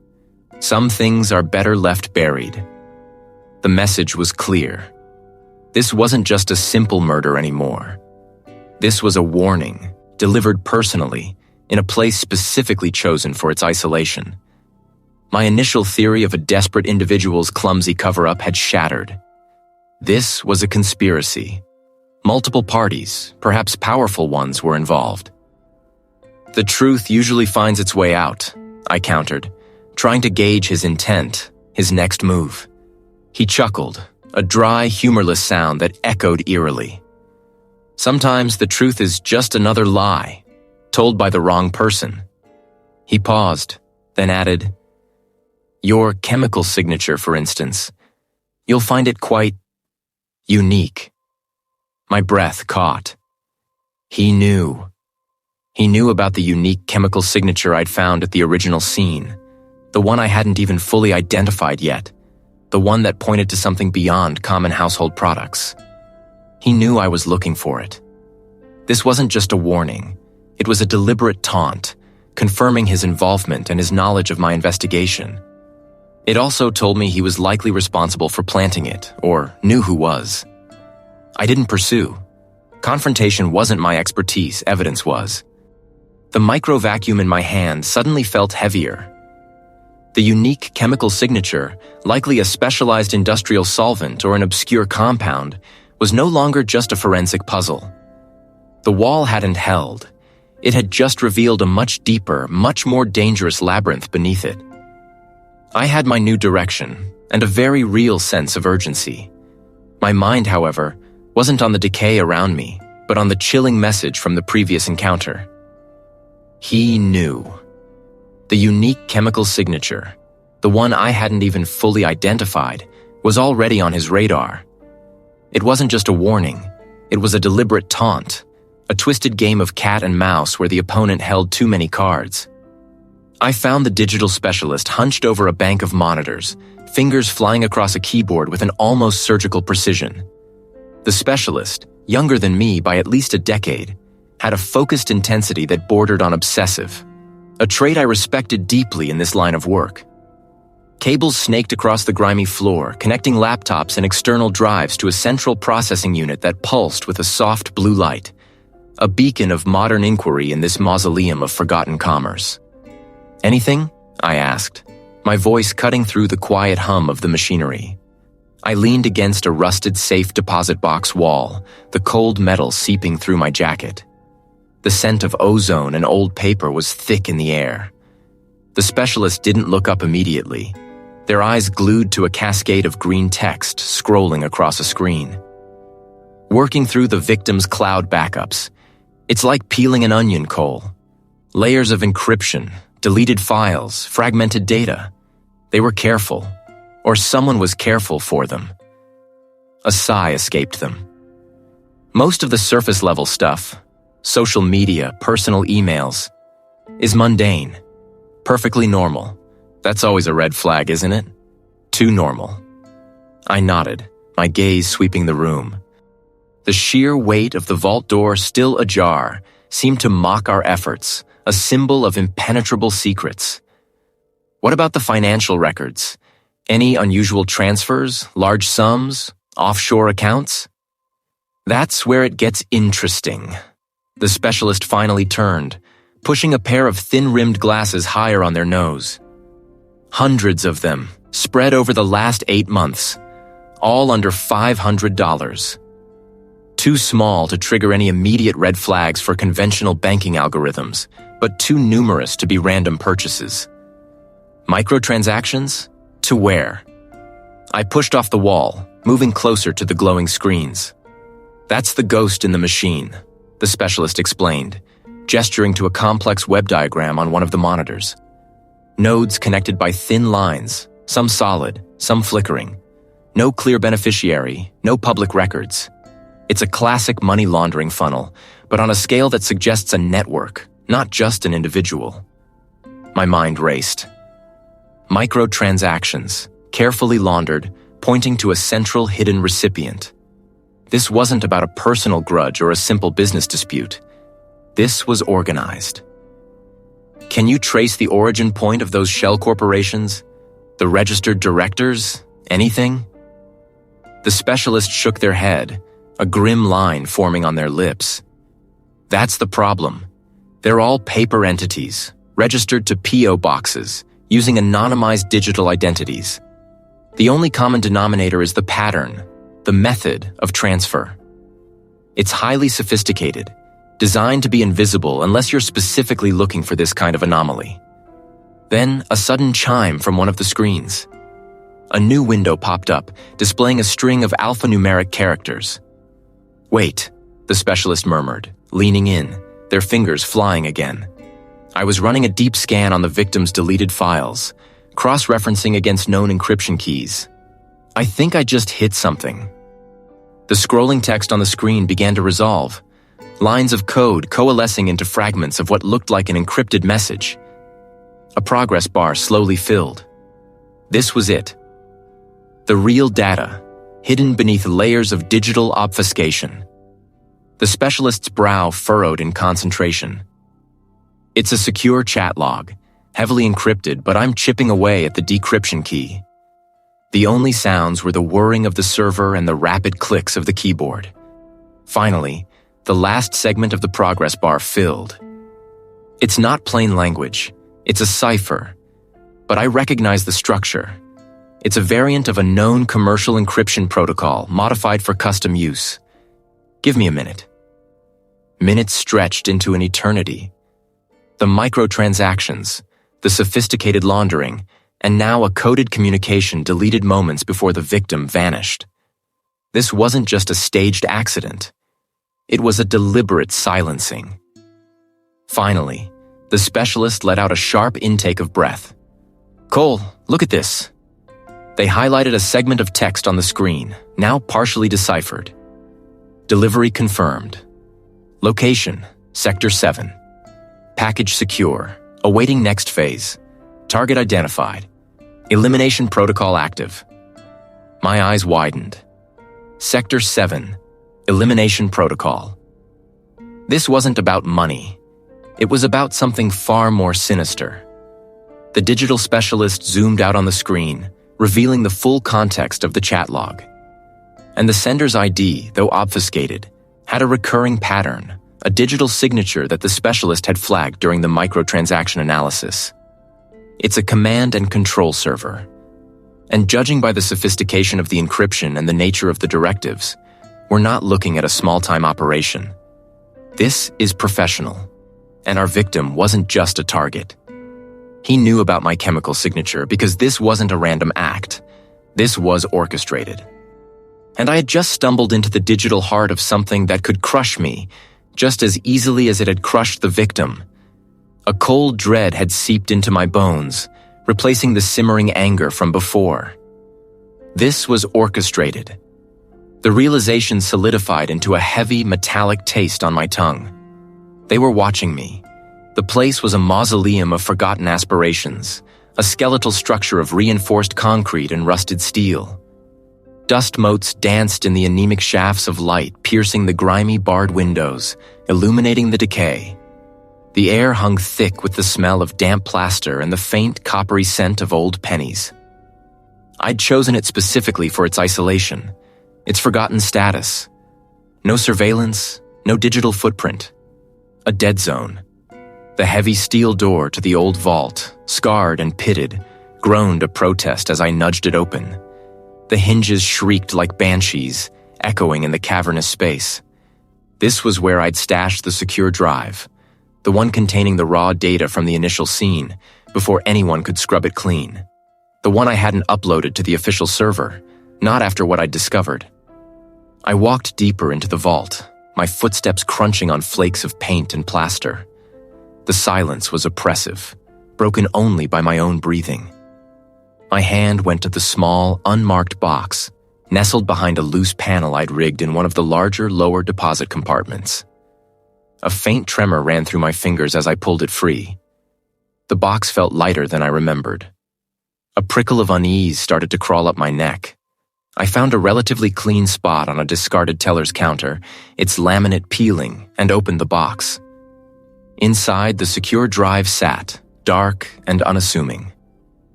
Some things are better left buried." The message was clear. This wasn't just a simple murder anymore. This was a warning, delivered personally, in a place specifically chosen for its isolation. My initial theory of a desperate individual's clumsy cover-up had shattered. This was a conspiracy. Multiple parties, perhaps powerful ones, were involved. The truth usually finds its way out, I countered, trying to gauge his intent, his next move. He chuckled, a dry, humorless sound that echoed eerily. Sometimes the truth is just another lie, told by the wrong person. He paused, then added, "Your chemical signature, for instance. You'll find it quite unique." My breath caught. He knew. He knew about the unique chemical signature I'd found at the original scene, the one I hadn't even fully identified yet, the one that pointed to something beyond common household products. He knew I was looking for it. This wasn't just a warning. It was a deliberate taunt, confirming his involvement and his knowledge of my investigation. It also told me he was likely responsible for planting it, or knew who was. I didn't pursue. Confrontation wasn't my expertise, evidence was. The micro-vacuum in my hand suddenly felt heavier. The unique chemical signature, likely a specialized industrial solvent or an obscure compound, was no longer just a forensic puzzle. The wall hadn't held. It had just revealed a much deeper, much more dangerous labyrinth beneath it. I had my new direction, and a very real sense of urgency. My mind, however, wasn't on the decay around me, but on the chilling message from the previous encounter. He knew. The unique chemical signature, the one I hadn't even fully identified, was already on his radar. It wasn't just a warning, it was a deliberate taunt, a twisted game of cat and mouse where the opponent held too many cards. I found the digital specialist hunched over a bank of monitors, fingers flying across a keyboard with an almost surgical precision. The specialist, younger than me by at least a decade, had a focused intensity that bordered on obsessive, a trait I respected deeply in this line of work. Cables snaked across the grimy floor, connecting laptops and external drives to a central processing unit that pulsed with a soft blue light, a beacon of modern inquiry in this mausoleum of forgotten commerce. "Anything?" I asked, my voice cutting through the quiet hum of the machinery. I leaned against a rusted safe deposit box wall, the cold metal seeping through my jacket. The scent of ozone and old paper was thick in the air. The specialist didn't look up immediately, their eyes glued to a cascade of green text scrolling across a screen. Working through the victim's cloud backups, it's like peeling an onion coal. Layers of encryption, deleted files, fragmented data. They were careful, or someone was careful for them. A sigh escaped them. Most of the surface-level stuff, social media, personal emails, is mundane, perfectly normal. That's always a red flag, isn't it? Too normal. I nodded, my gaze sweeping the room. The sheer weight of the vault door still ajar seemed to mock our efforts, a symbol of impenetrable secrets. What about the financial records? Any unusual transfers, large sums, offshore accounts? That's where it gets interesting. The specialist finally turned, pushing a pair of thin-rimmed glasses higher on their nose. Hundreds of them, spread over the last 8 months, all under $500. Too small to trigger any immediate red flags for conventional banking algorithms, but too numerous to be random purchases. Microtransactions? To where? I pushed off the wall, moving closer to the glowing screens. "That's the ghost in the machine," the specialist explained, gesturing to a complex web diagram on one of the monitors. Nodes connected by thin lines, some solid, some flickering. No clear beneficiary, no public records. It's a classic money laundering funnel, but on a scale that suggests a network, not just an individual. My mind raced. Microtransactions, carefully laundered, pointing to a central hidden recipient. This wasn't about a personal grudge or a simple business dispute. This was organized. Can you trace the origin point of those shell corporations? The registered directors? Anything? The specialist shook their head, a grim line forming on their lips. That's the problem. They're all paper entities, registered to P.O. boxes, using anonymized digital identities. The only common denominator is the pattern, the method of transfer. It's highly sophisticated, designed to be invisible unless you're specifically looking for this kind of anomaly. Then, a sudden chime from one of the screens. A new window popped up, displaying a string of alphanumeric characters. "Wait," the specialist murmured, leaning in, their fingers flying again. I was running a deep scan on the victim's deleted files, cross-referencing against known encryption keys. I think I just hit something. The scrolling text on the screen began to resolve, lines of code coalescing into fragments of what looked like an encrypted message. A progress bar slowly filled. This was it. The real data, hidden beneath layers of digital obfuscation. The specialist's brow furrowed in concentration. It's a secure chat log, heavily encrypted, but I'm chipping away at the decryption key. The only sounds were the whirring of the server and the rapid clicks of the keyboard. Finally, the last segment of the progress bar filled. It's not plain language. It's a cipher. But I recognize the structure. It's a variant of a known commercial encryption protocol modified for custom use. Give me a minute. Minutes stretched into an eternity. The microtransactions, the sophisticated laundering, and now a coded communication deleted moments before the victim vanished. This wasn't just a staged accident. It was a deliberate silencing. Finally, the specialist let out a sharp intake of breath. "Cole, look at this." They highlighted a segment of text on the screen, now partially deciphered. Delivery confirmed. Location, Sector 7. Package secure, awaiting next phase. Target identified. Elimination protocol active. My eyes widened. Sector 7, Elimination protocol. This wasn't about money. It was about something far more sinister. The digital specialist zoomed out on the screen, revealing the full context of the chat log. And the sender's ID, though obfuscated, had a recurring pattern, a digital signature that the specialist had flagged during the microtransaction analysis. It's a command and control server. And judging by the sophistication of the encryption and the nature of the directives, we're not looking at a small-time operation. This is professional. And our victim wasn't just a target. He knew about my chemical signature because this wasn't a random act. This was orchestrated. And I had just stumbled into the digital heart of something that could crush me, just as easily as it had crushed the victim. A cold dread had seeped into my bones, replacing the simmering anger from before. This was orchestrated. The realization solidified into a heavy, metallic taste on my tongue. They were watching me. The place was a mausoleum of forgotten aspirations, a skeletal structure of reinforced concrete and rusted steel. Dust motes danced in the anemic shafts of light, piercing the grimy barred windows, illuminating the decay. The air hung thick with the smell of damp plaster and the faint, coppery scent of old pennies. I'd chosen it specifically for its isolation, its forgotten status. No surveillance, no digital footprint. A dead zone. The heavy steel door to the old vault, scarred and pitted, groaned a protest as I nudged it open. The hinges shrieked like banshees, echoing in the cavernous space. This was where I'd stashed the secure drive, the one containing the raw data from the initial scene, before anyone could scrub it clean. The one I hadn't uploaded to the official server, not after what I'd discovered. I walked deeper into the vault, my footsteps crunching on flakes of paint and plaster. The silence was oppressive, broken only by my own breathing. My hand went to the small, unmarked box, nestled behind a loose panel I'd rigged in one of the larger lower deposit compartments. A faint tremor ran through my fingers as I pulled it free. The box felt lighter than I remembered. A prickle of unease started to crawl up my neck. I found a relatively clean spot on a discarded teller's counter, its laminate peeling, and opened the box. Inside, the secure drive sat, dark and unassuming.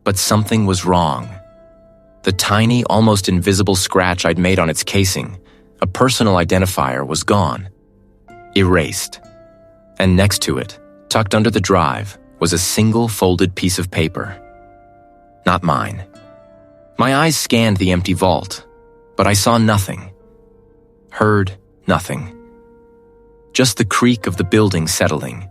But something was wrong. The tiny, almost invisible scratch I'd made on its casing, a personal identifier, was gone. Erased. And next to it, tucked under the drive, was a single folded piece of paper. Not mine. My eyes scanned the empty vault, but I saw nothing. Heard nothing. Just the creak of the building settling.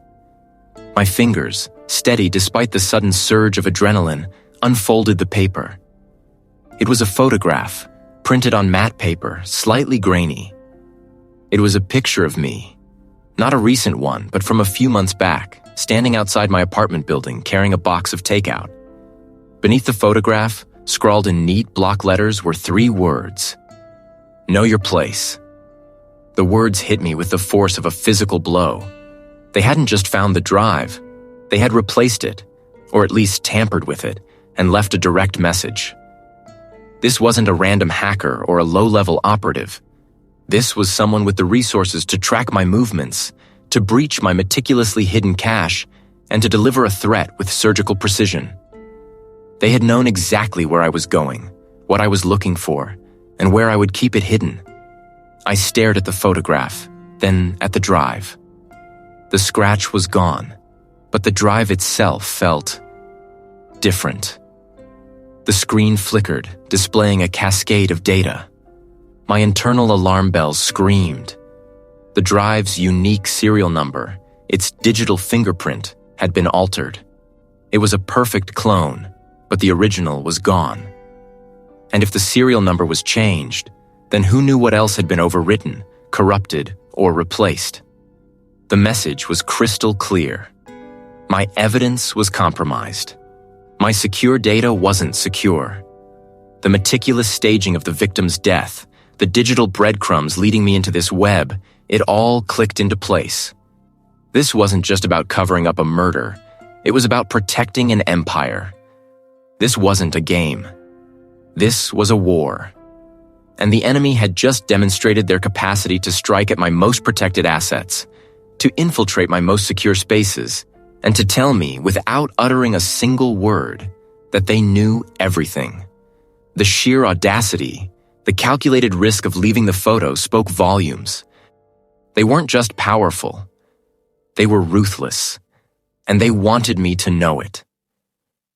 My fingers, steady despite the sudden surge of adrenaline, unfolded the paper. It was a photograph, printed on matte paper, slightly grainy. It was a picture of me. Not a recent one, but from a few months back, standing outside my apartment building carrying a box of takeout. Beneath the photograph, scrawled in neat block letters, were 3 words. Know your place. The words hit me with the force of a physical blow. They hadn't just found the drive. They had replaced it, or at least tampered with it, and left a direct message. This wasn't a random hacker or a low-level operative. This was someone with the resources to track my movements, to breach my meticulously hidden cache, and to deliver a threat with surgical precision. They had known exactly where I was going, what I was looking for, and where I would keep it hidden. I stared at the photograph, then at the drive. The scratch was gone, but the drive itself felt different. The screen flickered, displaying a cascade of data. My internal alarm bells screamed. The drive's unique serial number, its digital fingerprint, had been altered. It was a perfect clone, but the original was gone. And if the serial number was changed, then who knew what else had been overwritten, corrupted, or replaced? The message was crystal clear. My evidence was compromised. My secure data wasn't secure. The meticulous staging of the victim's death, the digital breadcrumbs leading me into this web, it all clicked into place. This wasn't just about covering up a murder. It was about protecting an empire. This wasn't a game. This was a war. And the enemy had just demonstrated their capacity to strike at my most protected assets, to infiltrate my most secure spaces, and to tell me, without uttering a single word, that they knew everything. The sheer audacity, the calculated risk of leaving the photo spoke volumes. They weren't just powerful. They were ruthless, and they wanted me to know it.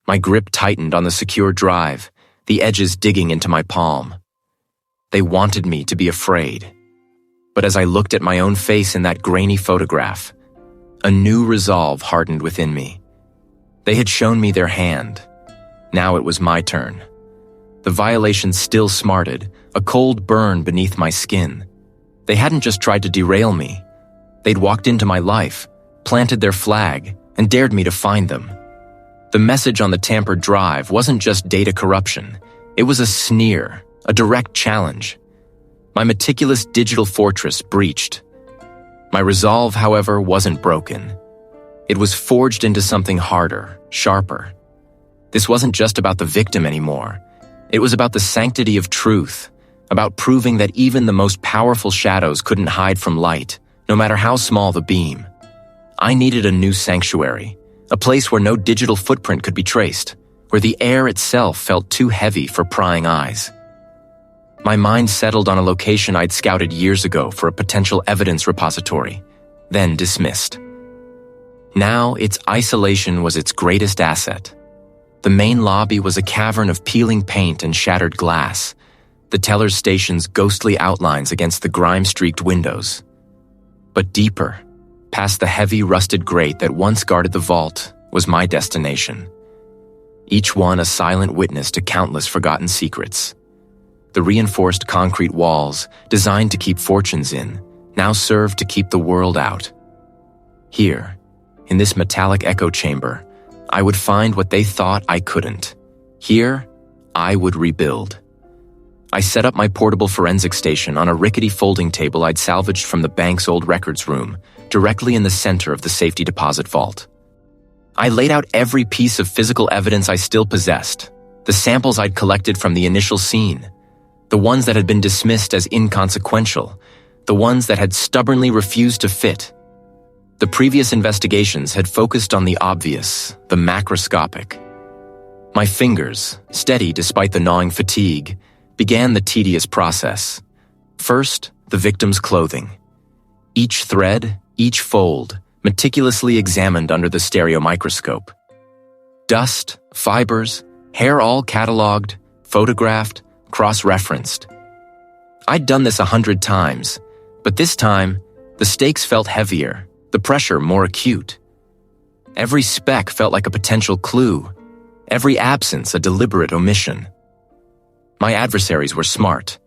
My grip tightened on the secure drive, the edges digging into my palm. They wanted me to be afraid. But as I looked at my own face in that grainy photograph, a new resolve hardened within me. They had shown me their hand. Now it was my turn. The violation still smarted, a cold burn beneath my skin. They hadn't just tried to derail me. They'd walked into my life, planted their flag, and dared me to find them. The message on the tampered drive wasn't just data corruption. It was a sneer, a direct challenge. My meticulous digital fortress breached. My resolve, however, wasn't broken. It was forged into something harder, sharper. This wasn't just about the victim anymore. It was about the sanctity of truth, about proving that even the most powerful shadows couldn't hide from light, no matter how small the beam. I needed a new sanctuary, a place where no digital footprint could be traced, where the air itself felt too heavy for prying eyes. My mind settled on a location I'd scouted years ago for a potential evidence repository, then dismissed. Now, its isolation was its greatest asset. The main lobby was a cavern of peeling paint and shattered glass, the teller's station's ghostly outlines against the grime-streaked windows. But deeper, past the heavy, rusted grate that once guarded the vault, was my destination. Each one a silent witness to countless forgotten secrets. The reinforced concrete walls, designed to keep fortunes in, now served to keep the world out. Here, in this metallic echo chamber, I would find what they thought I couldn't. Here, I would rebuild. I set up my portable forensic station on a rickety folding table I'd salvaged from the bank's old records room, directly in the center of the safety deposit vault. I laid out every piece of physical evidence I still possessed, the samples I'd collected from the initial scene, the ones that had been dismissed as inconsequential, the ones that had stubbornly refused to fit. The previous investigations had focused on the obvious, the macroscopic. My fingers, steady despite the gnawing fatigue, began the tedious process. First, the victim's clothing. Each thread, each fold, meticulously examined under the stereo microscope. Dust, fibers, hair all cataloged, photographed, cross-referenced. I'd done this 100 times, but this time, the stakes felt heavier, the pressure more acute. Every speck felt like a potential clue, every absence a deliberate omission. My adversaries were smart.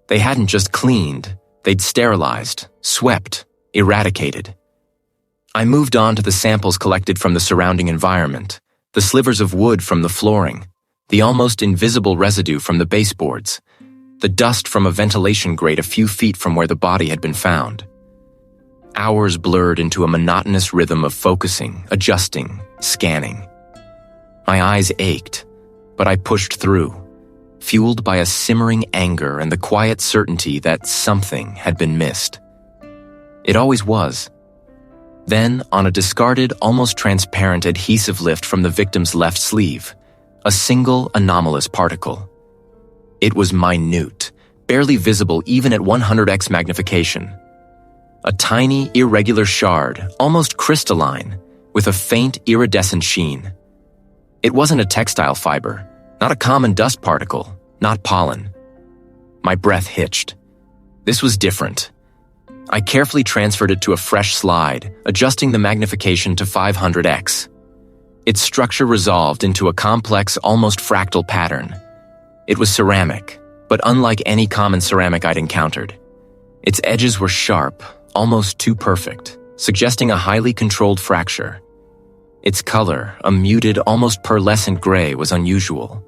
They hadn't just cleaned, they'd sterilized, swept, eradicated. I moved on to the samples collected from the surrounding environment, the slivers of wood from the flooring, the almost invisible residue from the baseboards, the dust from a ventilation grate a few feet from where the body had been found. Hours blurred into a monotonous rhythm of focusing, adjusting, scanning. My eyes ached, but I pushed through, fueled by a simmering anger and the quiet certainty that something had been missed. It always was. Then, on a discarded, almost transparent adhesive lift from the victim's left sleeve, a single anomalous particle. It was minute, barely visible even at 100x magnification. A tiny, irregular shard, almost crystalline, with a faint, iridescent sheen. It wasn't a textile fiber, not a common dust particle, not pollen. My breath hitched. This was different. I carefully transferred it to a fresh slide, adjusting the magnification to 500x. Its structure resolved into a complex, almost fractal pattern. It was ceramic, but unlike any common ceramic I'd encountered. Its edges were sharp, almost too perfect, suggesting a highly controlled fracture. Its color, a muted, almost pearlescent gray, was unusual.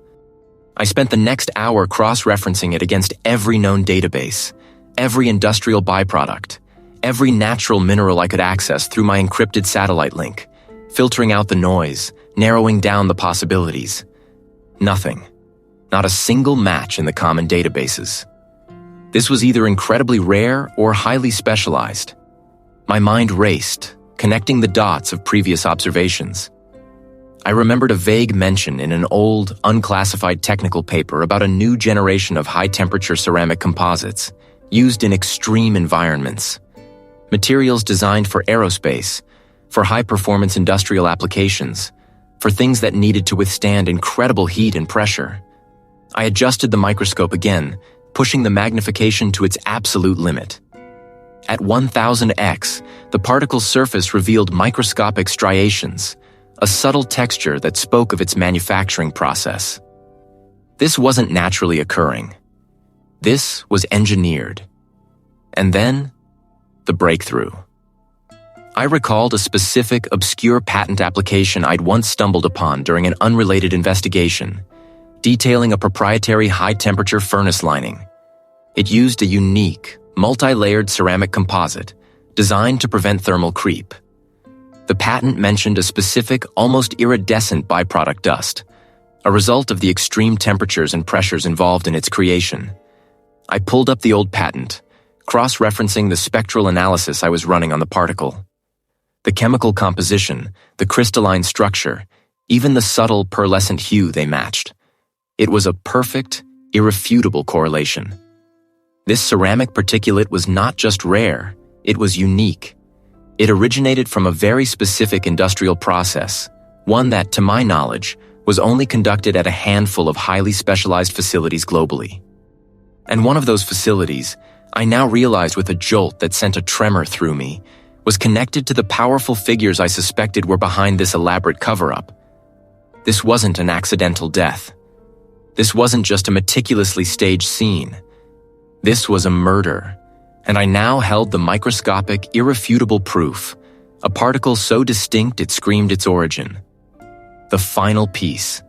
I spent the next hour cross-referencing it against every known database, every industrial byproduct, every natural mineral I could access through my encrypted satellite link, filtering out the noise, narrowing down the possibilities. Nothing. Not a single match in the common databases. This was either incredibly rare or highly specialized. My mind raced, connecting the dots of previous observations. I remembered a vague mention in an old, unclassified technical paper about a new generation of high-temperature ceramic composites used in extreme environments. Materials designed for aerospace, for high-performance industrial applications, for things that needed to withstand incredible heat and pressure. I adjusted the microscope again, pushing the magnification to its absolute limit. At 1000x, the particle's surface revealed microscopic striations, a subtle texture that spoke of its manufacturing process. This wasn't naturally occurring. This was engineered. And then, the breakthrough. I recalled a specific, obscure patent application I'd once stumbled upon during an unrelated investigation, detailing a proprietary high-temperature furnace lining. It used a unique, multi-layered ceramic composite designed to prevent thermal creep. The patent mentioned a specific, almost iridescent byproduct dust, a result of the extreme temperatures and pressures involved in its creation. I pulled up the old patent, cross-referencing the spectral analysis I was running on the particle. The chemical composition, the crystalline structure, even the subtle pearlescent hue they matched. It was a perfect, irrefutable correlation. This ceramic particulate was not just rare, it was unique. It originated from a very specific industrial process, one that, to my knowledge, was only conducted at a handful of highly specialized facilities globally. And one of those facilities, I now realized with a jolt that sent a tremor through me, was connected to the powerful figures I suspected were behind this elaborate cover-up. This wasn't an accidental death. This wasn't just a meticulously staged scene. This was a murder, and I now held the microscopic, irrefutable proof, a particle so distinct it screamed its origin. The final piece.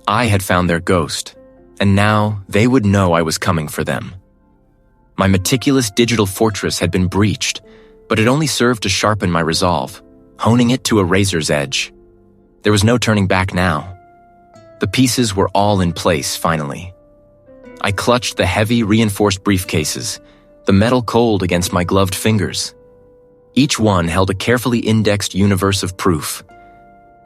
I had found their ghost, and now they would know I was coming for them. My meticulous digital fortress had been breached, but it only served to sharpen my resolve, honing it to a razor's edge. There was no turning back now. The pieces were all in place, finally. I clutched the heavy, reinforced briefcases, the metal cold against my gloved fingers. Each one held a carefully indexed universe of proof.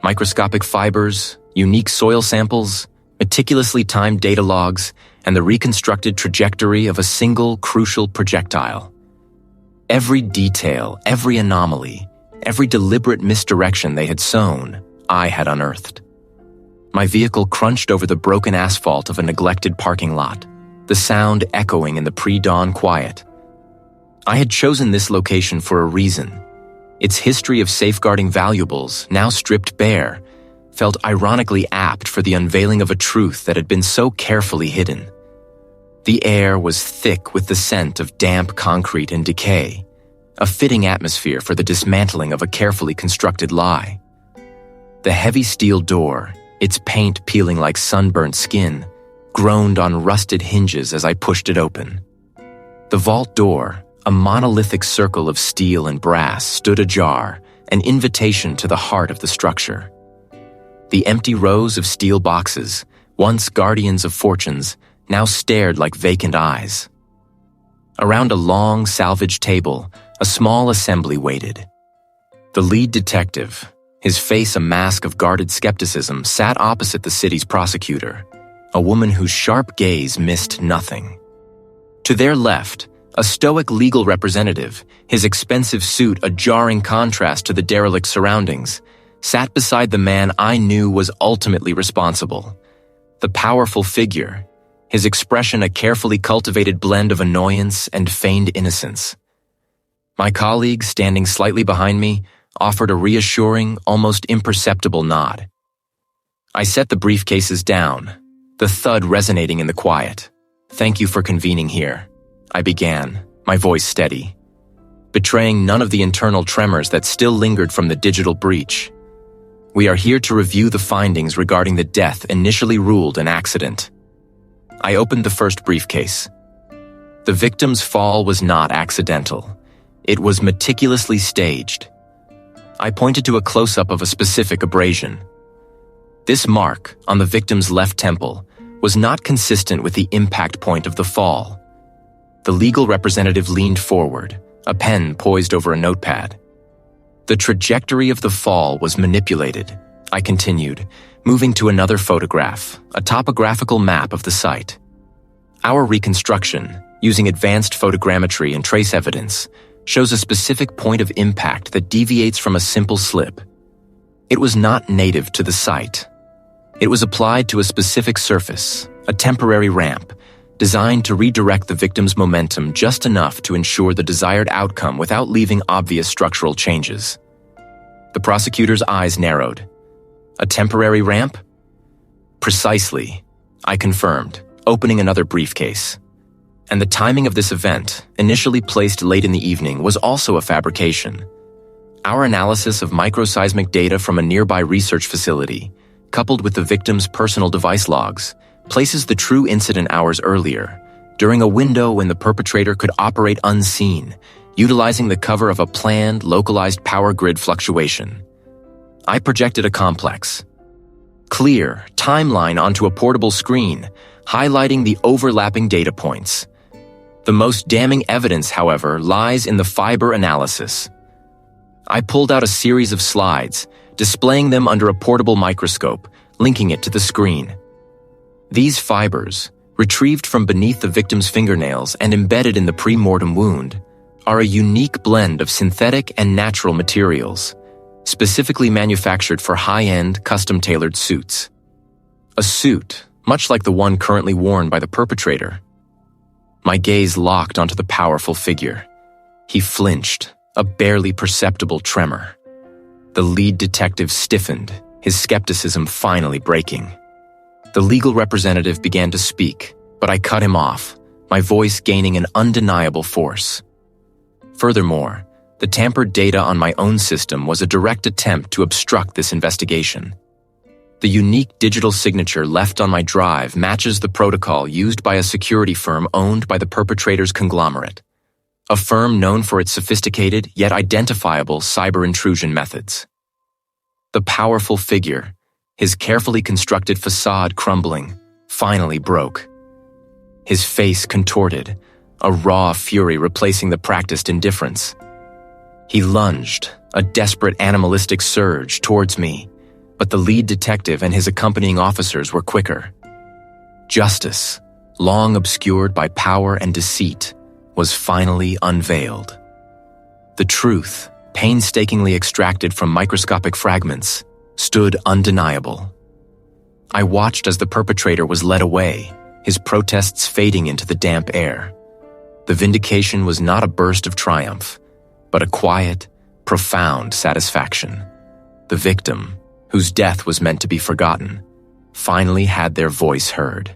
Microscopic fibers, unique soil samples, meticulously timed data logs, and the reconstructed trajectory of a single crucial projectile. Every detail, every anomaly, every deliberate misdirection they had sown, I had unearthed. My vehicle crunched over the broken asphalt of a neglected parking lot, the sound echoing in the pre-dawn quiet. I had chosen this location for a reason. Its history of safeguarding valuables, now stripped bare, felt ironically apt for the unveiling of a truth that had been so carefully hidden. The air was thick with the scent of damp concrete and decay, a fitting atmosphere for the dismantling of a carefully constructed lie. The heavy steel door, its paint peeling like sunburnt skin, groaned on rusted hinges as I pushed it open. The vault door, a monolithic circle of steel and brass, stood ajar, an invitation to the heart of the structure. The empty rows of steel boxes, once guardians of fortunes, now stared like vacant eyes. Around a long, salvaged table, a small assembly waited. The lead detective, his face a mask of guarded skepticism, sat opposite the city's prosecutor, a woman whose sharp gaze missed nothing. To their left, a stoic legal representative, his expensive suit a jarring contrast to the derelict surroundings, sat beside the man I knew was ultimately responsible. The powerful figure, his expression a carefully cultivated blend of annoyance and feigned innocence. My colleague, standing slightly behind me, offered a reassuring, almost imperceptible nod. I set the briefcases down, the thud resonating in the quiet. "Thank you for convening here," I began, my voice steady, betraying none of the internal tremors that still lingered from the digital breach. "We are here to review the findings regarding the death initially ruled an accident." I opened the first briefcase. The victim's fall was not accidental. It was meticulously staged. I pointed to a close-up of a specific abrasion. This mark, on the victim's left temple, was not consistent with the impact point of the fall. The legal representative leaned forward, a pen poised over a notepad. "The trajectory of the fall was manipulated," I continued, moving to another photograph, a topographical map of the site. "Our reconstruction, using advanced photogrammetry and trace evidence, shows a specific point of impact that deviates from a simple slip. It was not native to the site. It was applied to a specific surface, a temporary ramp, designed to redirect the victim's momentum just enough to ensure the desired outcome without leaving obvious structural changes." The prosecutor's eyes narrowed. "A temporary ramp?" "Precisely," I confirmed, opening another briefcase. "And the timing of this event, initially placed late in the evening, was also a fabrication. Our analysis of microseismic data from a nearby research facility, coupled with the victim's personal device logs, places the true incident hours earlier, during a window when the perpetrator could operate unseen, utilizing the cover of a planned, localized power grid fluctuation. I projected a complex, clear timeline onto a portable screen, highlighting the overlapping data points. The most damning evidence, however, lies in the fiber analysis. I pulled out a series of slides, displaying them under a portable microscope, linking it to the screen. These fibers, retrieved from beneath the victim's fingernails and embedded in the pre-mortem wound, are a unique blend of synthetic and natural materials, specifically manufactured for high-end, custom-tailored suits. A suit, much like the one currently worn by the perpetrator. My gaze locked onto the powerful figure. He flinched, a barely perceptible tremor. The lead detective stiffened, his skepticism finally breaking. The legal representative began to speak, but I cut him off, my voice gaining an undeniable force. Furthermore, the tampered data on my own system was a direct attempt to obstruct this investigation. The unique digital signature left on my drive matches the protocol used by a security firm owned by the perpetrator's conglomerate, a firm known for its sophisticated yet identifiable cyber intrusion methods. The powerful figure, his carefully constructed facade crumbling, finally broke. His face contorted, a raw fury replacing the practiced indifference. He lunged, a desperate animalistic surge, towards me, But the lead detective and his accompanying officers were quicker. Justice, long obscured by power and deceit, was finally unveiled. The truth, painstakingly extracted from microscopic fragments, stood undeniable. I watched as the perpetrator was led away, his protests fading into the damp air. The vindication was not a burst of triumph, but a quiet, profound satisfaction. The victim, whose death was meant to be forgotten, finally had their voice heard.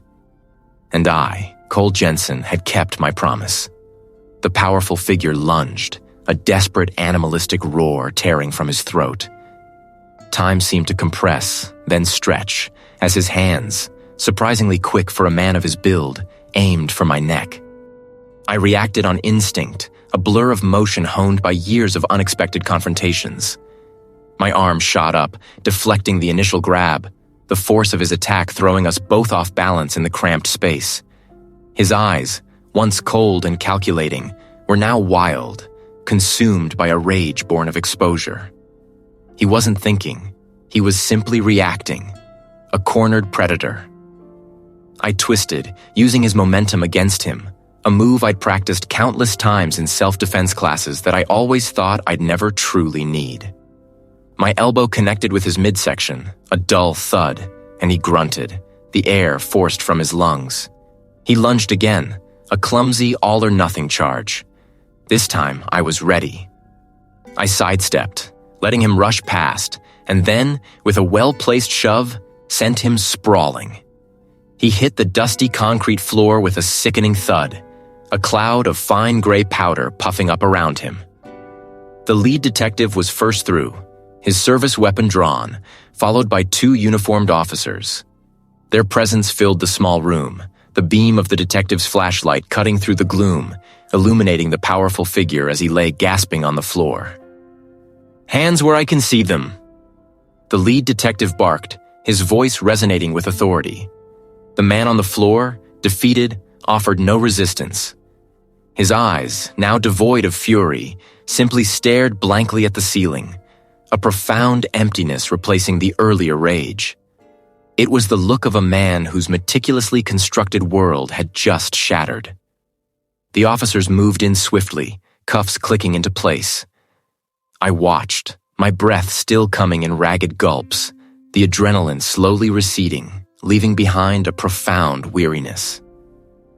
And I, Cole Jensen, had kept my promise. The powerful figure lunged, a desperate animalistic roar tearing from his throat. Time seemed to compress, then stretch, as his hands, surprisingly quick for a man of his build, aimed for my neck. I reacted on instinct, a blur of motion honed by years of unexpected confrontations. My arm shot up, deflecting the initial grab, the force of his attack throwing us both off balance in the cramped space. His eyes, once cold and calculating, were now wild, consumed by a rage born of exposure. He wasn't thinking, he was simply reacting, a cornered predator. I twisted, using his momentum against him, a move I'd practiced countless times in self-defense classes that I always thought I'd never truly need. My elbow connected with his midsection, a dull thud, and he grunted, the air forced from his lungs. He lunged again, a clumsy all-or-nothing charge. This time, I was ready. I sidestepped, letting him rush past, and then, with a well-placed shove, sent him sprawling. He hit the dusty concrete floor with a sickening thud, a cloud of fine gray powder puffing up around him. The lead detective was first through, his service weapon drawn, followed by 2 uniformed officers. Their presence filled the small room, the beam of the detective's flashlight cutting through the gloom, illuminating the powerful figure as he lay gasping on the floor. "Hands where I can see them!" The lead detective barked, his voice resonating with authority. The man on the floor, defeated, offered no resistance. His eyes, now devoid of fury, simply stared blankly at the ceiling, a profound emptiness replacing the earlier rage. It was the look of a man whose meticulously constructed world had just shattered. The officers moved in swiftly, cuffs clicking into place. I watched, my breath still coming in ragged gulps, the adrenaline slowly receding, leaving behind a profound weariness.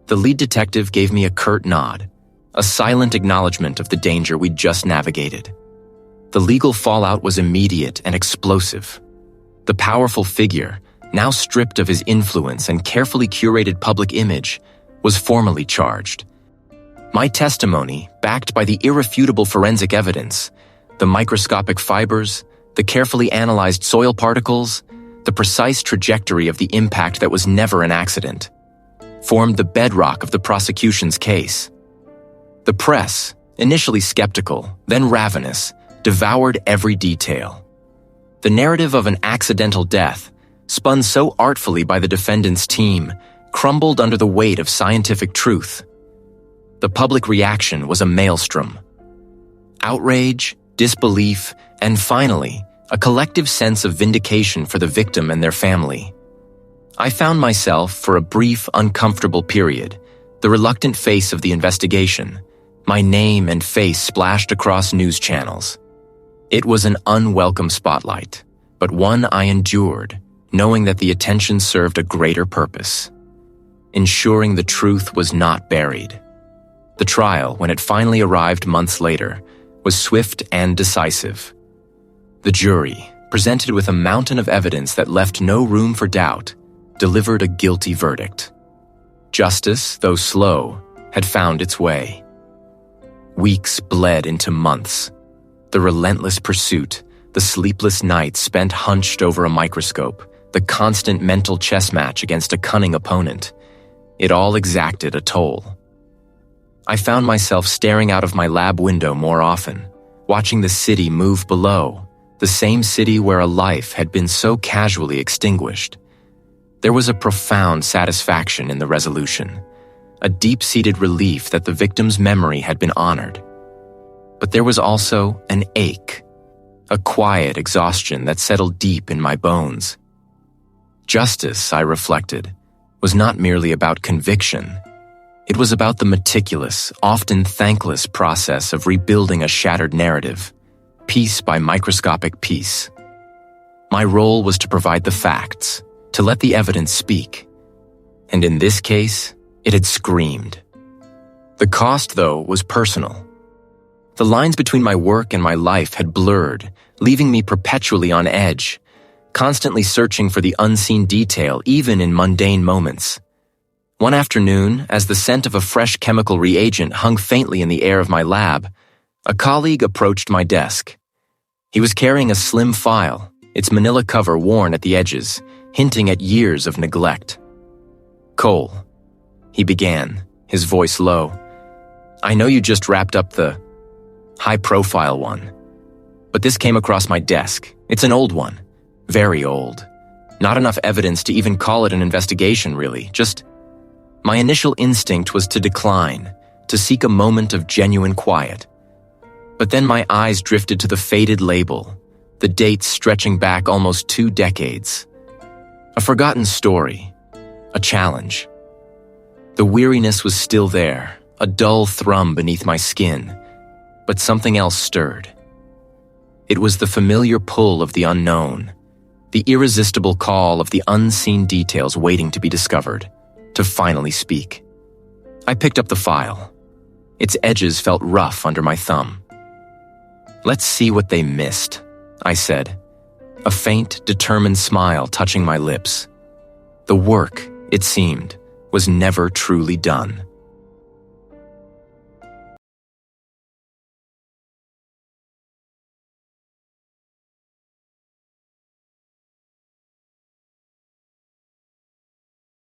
The lead detective gave me a curt nod, a silent acknowledgement of the danger we'd just navigated. The legal fallout was immediate and explosive. The powerful figure, now stripped of his influence and carefully curated public image, was formally charged. My testimony, backed by the irrefutable forensic evidence, the microscopic fibers, the carefully analyzed soil particles, the precise trajectory of the impact that was never an accident, formed the bedrock of the prosecution's case. The press, initially skeptical, then ravenous, devoured every detail. The narrative of an accidental death, spun so artfully by the defendant's team, crumbled under the weight of scientific truth. The public reaction was a maelstrom. Outrage, disbelief, and finally, a collective sense of vindication for the victim and their family. I found myself, for a brief, uncomfortable period, the reluctant face of the investigation, my name and face splashed across news channels. It was an unwelcome spotlight, but one I endured, knowing that the attention served a greater purpose, ensuring the truth was not buried. The trial, when it finally arrived months later, was swift and decisive. The jury, presented with a mountain of evidence that left no room for doubt, delivered a guilty verdict. Justice, though slow, had found its way. Weeks bled into months. The relentless pursuit, the sleepless nights spent hunched over a microscope, the constant mental chess match against a cunning opponent, it all exacted a toll. I found myself staring out of my lab window more often, watching the city move below, the same city where a life had been so casually extinguished. There was a profound satisfaction in the resolution, a deep-seated relief that the victim's memory had been honored. But there was also an ache, a quiet exhaustion that settled deep in my bones. Justice, I reflected, was not merely about conviction. It was about the meticulous, often thankless process of rebuilding a shattered narrative, piece by microscopic piece. My role was to provide the facts, to let the evidence speak. And in this case, it had screamed. The cost, though, was personal. The lines between my work and my life had blurred, leaving me perpetually on edge, constantly searching for the unseen detail even in mundane moments. One afternoon, as the scent of a fresh chemical reagent hung faintly in the air of my lab, a colleague approached my desk. He was carrying a slim file, its manila cover worn at the edges, hinting at years of neglect. "Cole," he began, his voice low, "I know you just wrapped up the high-profile one, but this came across my desk. It's an old one, very old. Not enough evidence to even call it an investigation, really, just..." My initial instinct was to decline, to seek a moment of genuine quiet. But then my eyes drifted to the faded label, the dates stretching back almost 2 decades. A forgotten story, a challenge. The weariness was still there, a dull thrum beneath my skin, but something else stirred. It was the familiar pull of the unknown, the irresistible call of the unseen details waiting to be discovered, to finally speak. I picked up the file. Its edges felt rough under my thumb. "Let's see what they missed," I said, a faint, determined smile touching my lips. The work, it seemed, was never truly done.